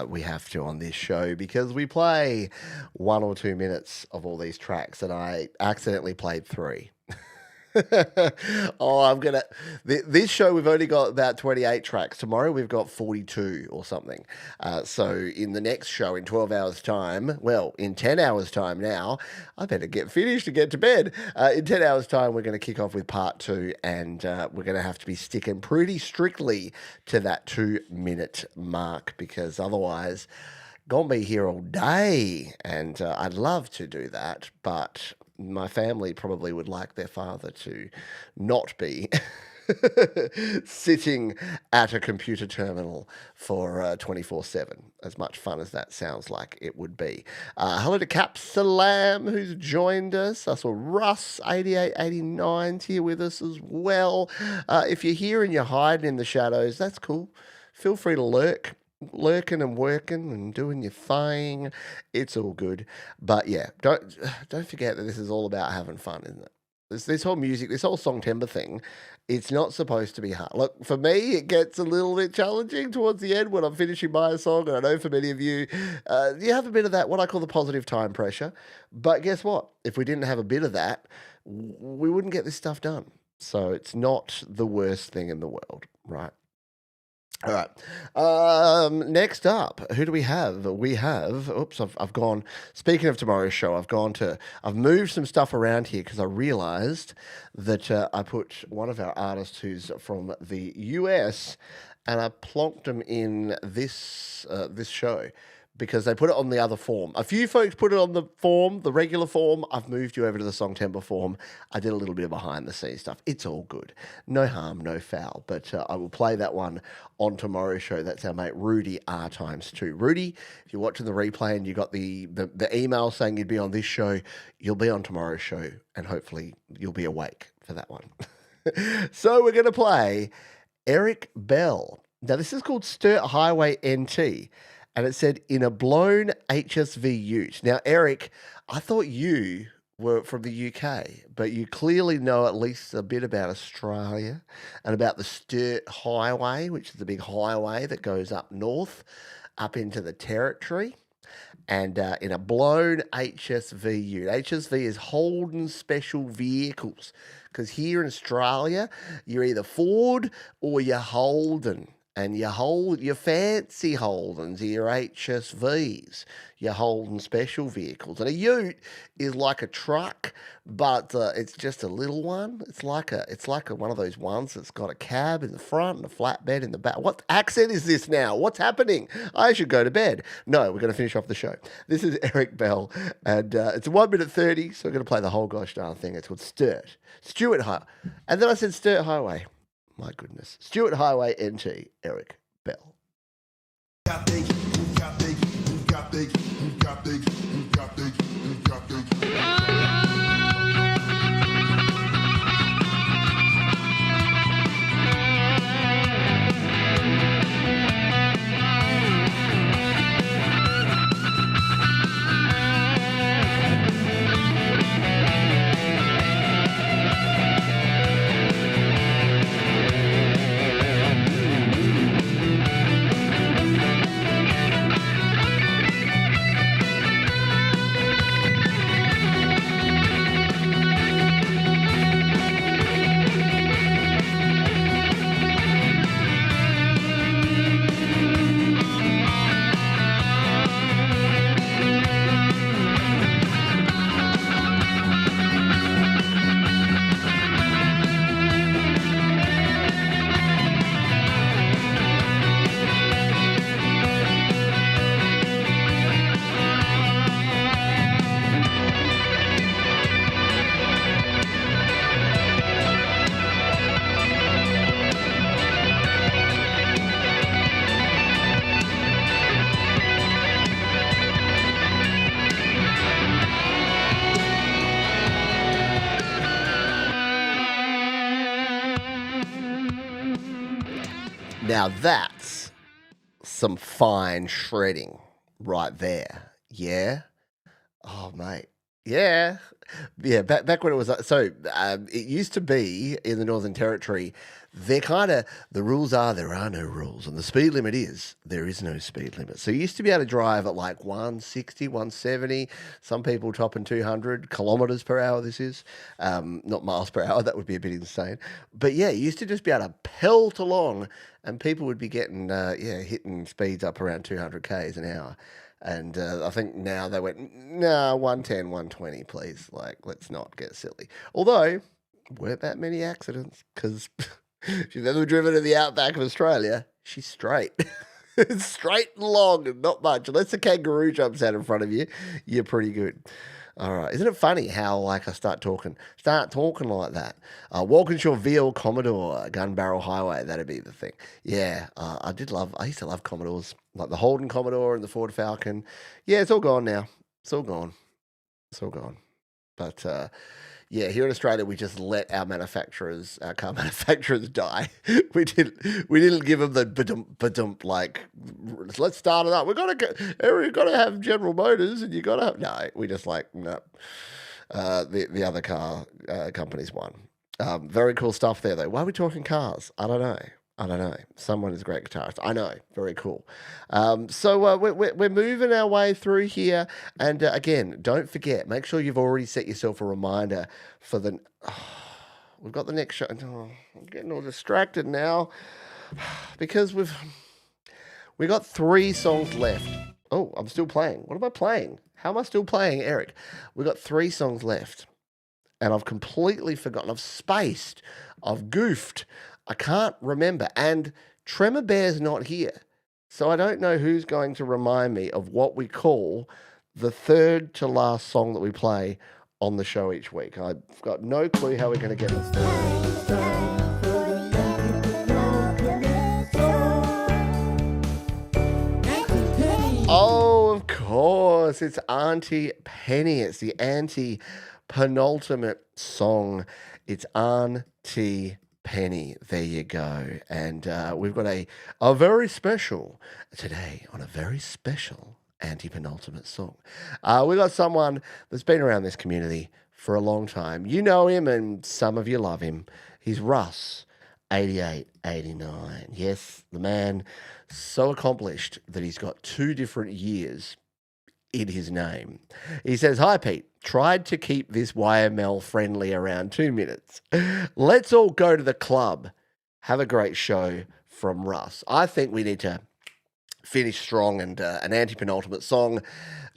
we have to on this show because we play 1 or 2 minutes of all these tracks, and I accidentally played 3. Oh, I'm gonna. This show we've only got about 28 tracks. Tomorrow we've got 42 or something. So in the next show in 12 hours' time, well, in 10 hours' time now, I better get finished and get to bed. In 10 hours' time, we're going to kick off with part 2, and we're going to have to be sticking pretty strictly to that 2-minute mark because otherwise, gonna be here all day, and I'd love to do that, but my family probably would like their father to not be sitting at a computer terminal for 24/7, as much fun as that sounds like it would be. Hello to Capsalam, who's joined us. I saw Russ, 8889's here with us as well. If you're here and you're hiding in the shadows, that's cool. Feel free to lurking and working and doing your thing. It's all good. But yeah, don't forget that this is all about having fun, isn't it? This whole music, this whole Songtember thing, it's not supposed to be hard. Look, for me, it gets a little bit challenging towards the end when I'm finishing my song, and I know for many of you, you have a bit of that, what I call the positive time pressure. But guess what? If we didn't have a bit of that, we wouldn't get this stuff done. So it's not the worst thing in the world, right? All right. Next up, who do we have? We have. Oops, I've gone. Speaking of tomorrow's show, I've moved some stuff around here because I realised that I put one of our artists who's from the US, and I plonked them in this show because they put it on the other form. A few folks put it on the form, the regular form. I've moved you over to the Songtember form. I did a little bit of behind the scenes stuff. It's all good. No harm, no foul. But I will play that one on tomorrow's show. That's our mate Rudy R times 2. Rudy, if you're watching the replay and you got the email saying you'd be on this show, you'll be on tomorrow's show, and hopefully you'll be awake for that one. So we're going to play Eric Bell. Now this is called Sturt Highway NT. And it said, in a blown HSV ute. Now, Eric, I thought you were from the UK, but you clearly know at least a bit about Australia and about the Sturt Highway, which is the big highway that goes up north, up into the territory. And in a blown HSV ute. HSV is Holden Special Vehicles. Because here in Australia, you're either Ford or you're Holden. And your fancy Holdens are your HSVs, your Holden special vehicles. And a ute is like a truck, but it's just a little one. It's like one of those ones that's got a cab in the front and a flatbed in the back. What accent is this now? What's happening? I should go to bed. No, we're going to finish off the show. This is Eric Bell, and it's 1 minute 30, so we're going to play the whole gosh darn thing. It's called Stuart Highway. And then I said Sturt Highway. My goodness. Sturt Highway NT, Eric Bell. Now that's some fine shredding right there. Yeah. Oh, mate. Yeah. Yeah. Back when it was it used to be in the Northern Territory they're kind of, the rules are there are no rules. And the speed limit is there is no speed limit. So you used to be able to drive at like 160, 170, some people topping 200 kilometers per hour. This is not miles per hour. That would be a bit insane. But yeah, you used to just be able to pelt along and people would be getting, hitting speeds up around 200 Ks an hour. And I think now they went, nah, 110, 120, please. Like, let's not get silly. Although, weren't that many accidents, because if you've ever driven in the outback of Australia, she's straight. Straight and long and not much. Unless the kangaroo jumps out in front of you, you're pretty good. All right. Isn't it funny how, like, I start talking like that? Walkinshaw VL Commodore, Gun Barrel Highway, that'd be the thing. Yeah, I used to love Commodores, like the Holden Commodore and the Ford Falcon. Yeah, it's all gone now. It's all gone. But, yeah, here in Australia, we just let our car manufacturers die. We didn't give them the ba-dump, like, let's start it up. We've got to have General Motors, and you got to have, no, we just like, no. The other car companies won. Very cool stuff there, though. Why are we talking cars? I don't know. Someone is a great guitarist. I know. Very cool. So we're moving our way through here. And again, don't forget, make sure you've already set yourself a reminder for the... we've got the next show. Oh, I'm getting all distracted now because we got 3 songs left. Oh, I'm still playing. What am I playing? How am I still playing, Eric? We've got 3 songs left. And I've completely forgotten. I've spaced. I've goofed. I can't remember. And Tremor Bear's not here. So I don't know who's going to remind me of what we call the third to last song that we play on the show each week. I've got no clue how we're going to get this. Oh, of course. It's Auntie Penny. It's the anti-penultimate song. It's Auntie Penny. There you go. And we've got a very special today on a very special anti-penultimate song. We've got someone that's been around this community for a long time. You know him and some of you love him. He's Russ, 8889. Yes, the man so accomplished that he's got 2 different years in his name. He says, "Hi, Pete. Tried to keep this YML friendly around 2 minutes. Let's all go to the club. Have a great show from Russ." I think we need to finish strong and an anti-penultimate song.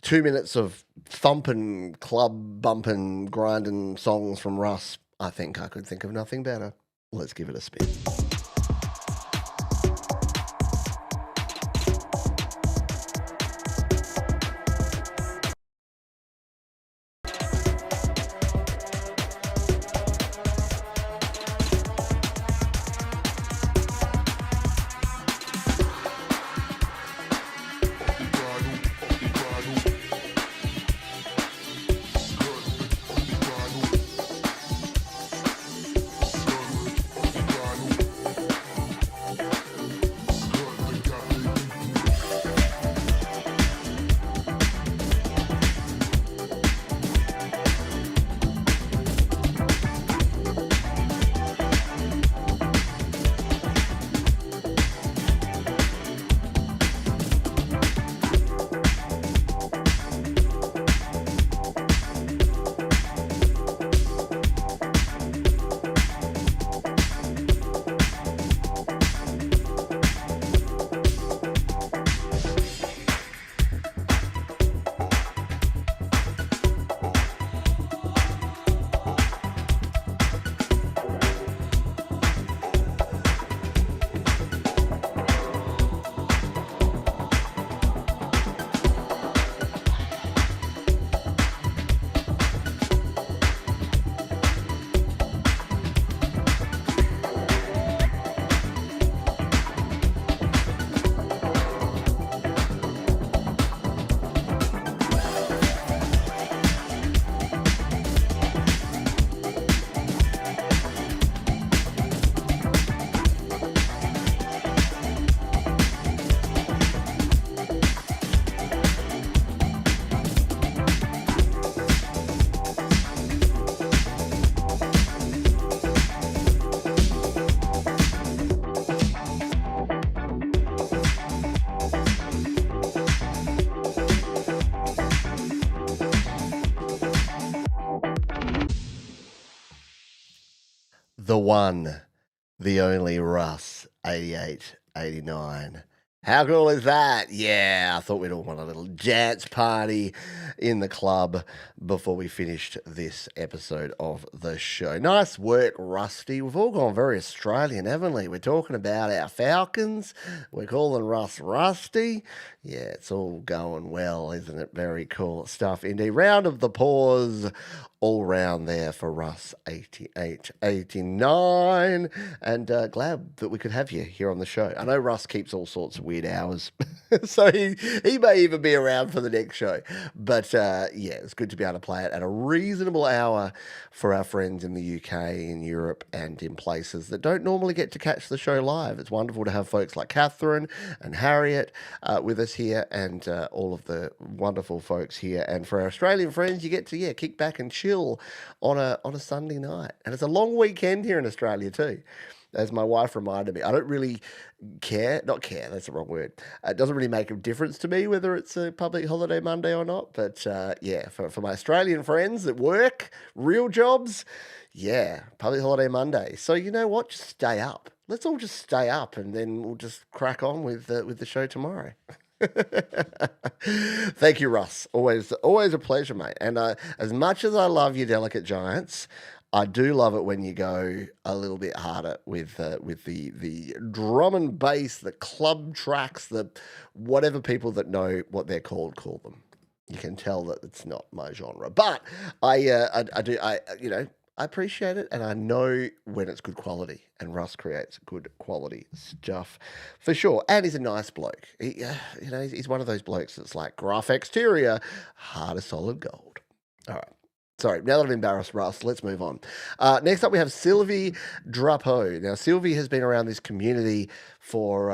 2 minutes of thumping, club bumping, grinding songs from Russ. I think I could think of nothing better. Let's give it a spin. the one, the only Russ, 88, 89. How cool is that? Yeah, I thought we'd all want a little dance party in the club before we finished this episode of the show. Nice work, Rusty. We've all gone very Australian, haven't we? We're talking about our Falcons. We're calling Russ Rusty. Yeah, it's all going well, isn't it? Very cool stuff indeed. Round of the pause all round there for Russ, 88, 89. And glad that we could have you here on the show. I know Russ keeps all sorts of weird hours, so he may even be around for the next show. But yeah, it's good to be able to play it at a reasonable hour for our friends in the UK, in Europe, and in places that don't normally get to catch the show live. It's wonderful to have folks like Catherine and Harriet with us here, and all of the wonderful folks here. And for our Australian friends, you get to kick back and chill on a Sunday night. And it's a long weekend here in Australia too. As my wife reminded me, I don't really not care, that's the wrong word. It doesn't really make a difference to me whether it's a public holiday Monday or not. But yeah, for my Australian friends that work, real jobs, yeah, public holiday Monday. So you know what? Just stay up. Let's all just stay up, and then we'll just crack on with the show tomorrow. Thank you, Russ. Always a pleasure, mate. And as much as I love you, Delicate Giants, I do love it when you go a little bit harder with the drum and bass, the club tracks, the whatever people that know what they're called call them. You can tell that it's not my genre, but I appreciate it, and I know when it's good quality, and Russ creates good quality stuff for sure. And he's a nice bloke. He's one of those blokes that's like gruff exterior, heart of solid gold. All right. Sorry, now that I've embarrassed Russ, let's move on. Next up, we have Sylvie Drapeau. Now, Sylvie has been around this community for...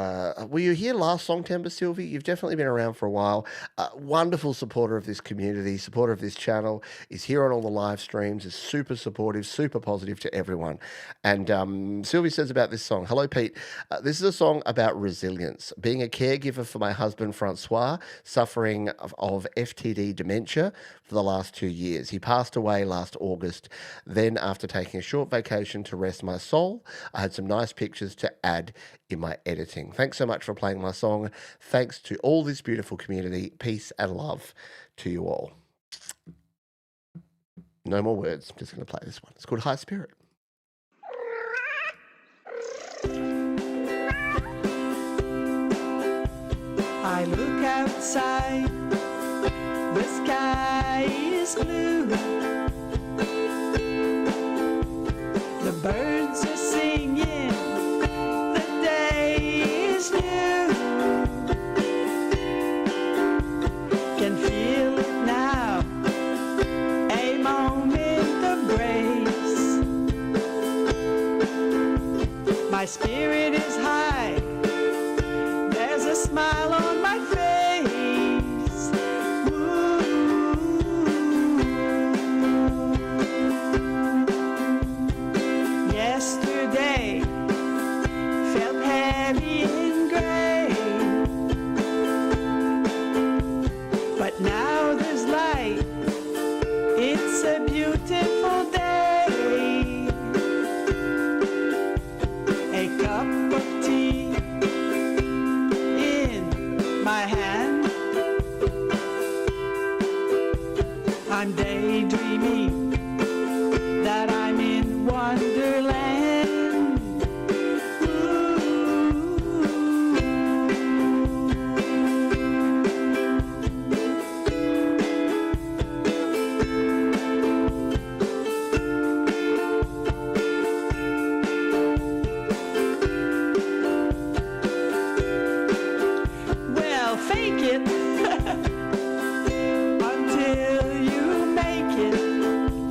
were you here last Songtember, Sylvie? You've definitely been around for a while. Wonderful supporter of this community, supporter of this channel, is here on all the live streams, is super supportive, super positive to everyone. And Sylvie says about this song, "Hello, Pete. This is a song about resilience. Being a caregiver for my husband, Francois, suffering of FTD dementia for the last 2 years. He passed away last August. Then, after taking a short vacation to rest my soul, I had some nice pictures to add in my editing. Thanks so much for playing my song. Thanks to all this beautiful community. Peace and love to you all." No more words. I'm just going to play this one. It's called High Spirit. I look outside, the sky is blue. The birds are singing, the day is new. Can feel it now, a moment of grace. My spirit is high, there's a smile on my face. Yesterday felt heavy and gray, but now there's light. It's a beautiful day. A cup of tea in my hand. I'm daydreaming that I'm in Wonderland. Well, fake it until you make it.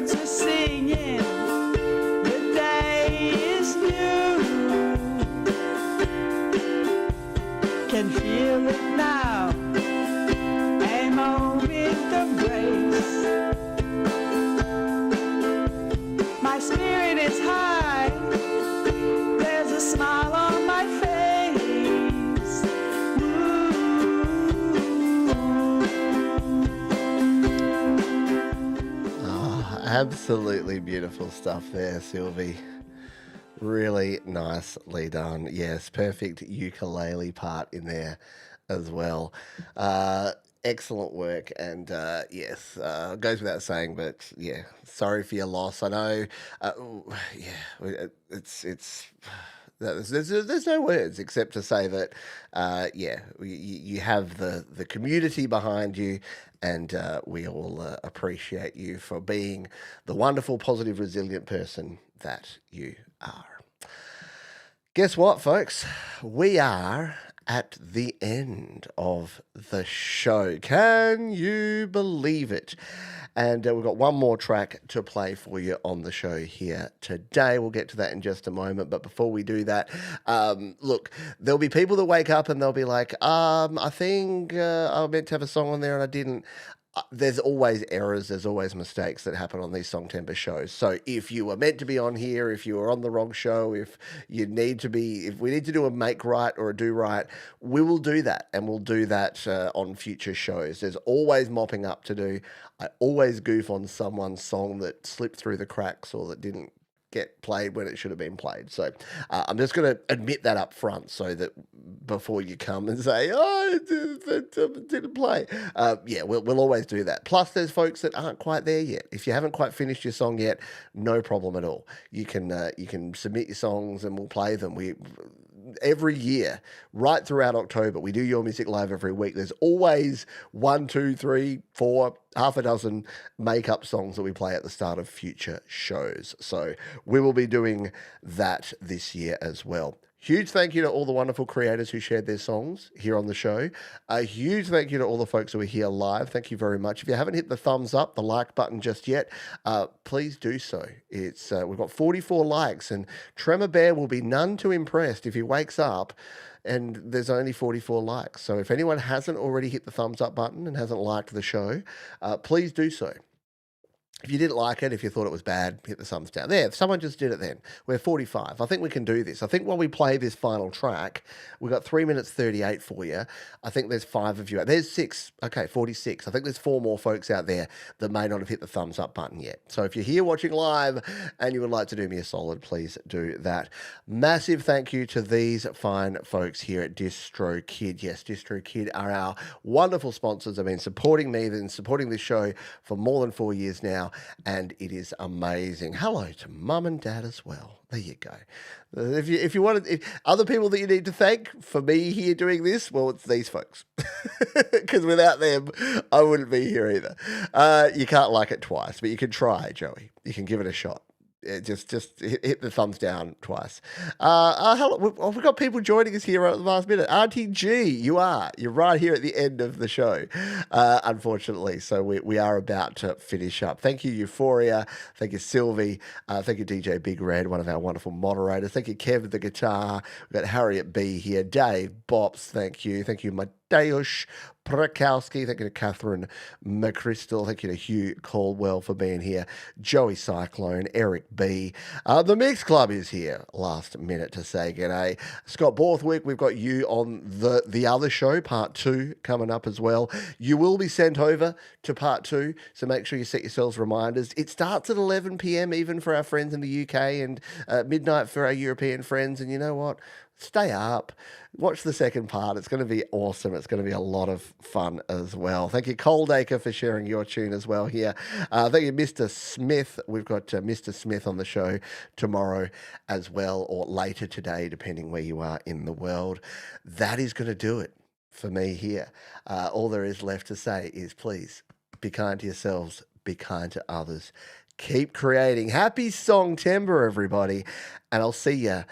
birds are singing. The day is new. Can feel it now. A moment of grace. My spirit is high. There's a smile on my face. Absolutely beautiful stuff there, Sylvie. Really nicely done. Yes, perfect ukulele part in there as well. Excellent work, and yes, goes without saying, but yeah, sorry for your loss. I know. It's. There's no words except to say that, yeah, you have the community behind you, and we all appreciate you for being the wonderful, positive, resilient person that you are. Guess what, folks? We are at the end of the show. Can you believe it? And we've got one more track to play for you on the show here today. We'll get to that in just a moment. But before we do that, look, there'll be people that wake up and they'll be like, I think I meant to have a song on there and I didn't. There's always errors, there's always mistakes that happen on these Songtember shows. So if you were meant to be on here, if you were on the wrong show, if we need to do a make right or a do right, we will do that, and we'll do that on future shows. There's always mopping up to do. I always goof on someone's song that slipped through the cracks or that didn't get played when it should have been played. So I'm just going to admit that up front so that before you come and say, oh, it didn't play. Yeah, we'll always do that. Plus, there's folks that aren't quite there yet. If you haven't quite finished your song yet, no problem at all. You can submit your songs and we'll play them. Every year, right throughout October, we do Your Music Live every week. There's always 1, 2, 3, 4, half a dozen make-up songs that we play at the start of future shows. So we will be doing that this year as well. Huge thank you to all the wonderful creators who shared their songs here on the show. A huge thank you to all the folks who are here live. Thank you very much. If you haven't hit the thumbs up, the like button just yet, please do so. It's we've got 44 likes, and Tremor Bear will be none too impressed if he wakes up and there's only 44 likes. So if anyone hasn't already hit the thumbs up button and hasn't liked the show, please do so. If you didn't like it, if you thought it was bad, hit the thumbs down. There, someone just did it then. We're 45. I think we can do this. I think while we play this final track, we've got 3 minutes 38 for you. I think there's 5 of you. There's 6. Okay, 46. I think there's 4 more folks out there that may not have hit the thumbs up button yet. So if you're here watching live and you would like to do me a solid, please do that. Massive thank you to these fine folks here at DistroKid. Yes, DistroKid are our wonderful sponsors. They've been supporting me, and supporting this show for more than 4 years now. And it is amazing. Hello to Mum and Dad as well. There you go. If you wanted other people that you need to thank for me here doing this, well, it's these folks. Because without them, I wouldn't be here either. You can't like it twice, but you can try, Joey. You can give it a shot. Just hit the thumbs down twice. Hello, we've got people joining us here at the last minute. Auntie G, you're right here at the end of the show, unfortunately. So we are about to finish up. Thank you, Euphoria. Thank you, Sylvie. Thank you, DJ Big Red, one of our wonderful moderators. Thank you, Kev, the guitar. We've got Harriet B here. Dave Bops, thank you. Thank you, Mateusz Prakowski. Thank you to Catherine McChrystal. Thank you to Hugh Caldwell for being here. Joey Cyclone, Eric B. The Mix Club is here. Last minute to say g'day. Scott Borthwick, we've got you on the other show, part 2, coming up as well. You will be sent over to part 2, so make sure you set yourselves reminders. It starts at 11 p.m. even for our friends in the UK, and midnight for our European friends. And you know what? Stay up, watch the second part. It's going to be awesome. It's going to be a lot of fun as well. Thank you, Coldacre, for sharing your tune as well here. Thank you, Mr. Smith. We've got Mr. Smith on the show tomorrow as well, or later today, depending where you are in the world. That is going to do it for me here. All there is left to say is please be kind to yourselves, be kind to others. Keep creating. Happy Songtember, everybody. And I'll see you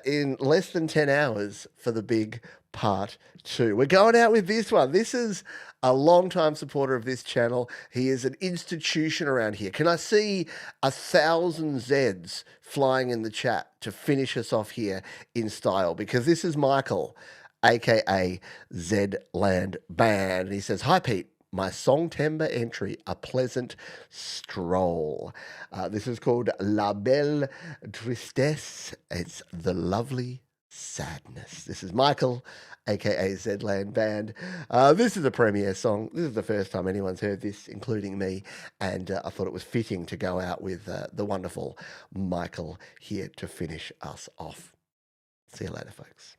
in less than 10 hours for the big part 2. We're going out with this one. This is a long-time supporter of this channel. He is an institution around here. Can I see 1,000 Zs flying in the chat to finish us off here in style? Because this is Michael, aka Zland Band. And he says, "Hi, Pete. My Songtember entry, A Pleasant Stroll." This is called La Belle Tristesse. It's the lovely sadness. This is Michael, aka Zland Band. This is a premiere song. This is the first time anyone's heard this, including me, and I thought it was fitting to go out with the wonderful Michael here to finish us off. See you later, folks.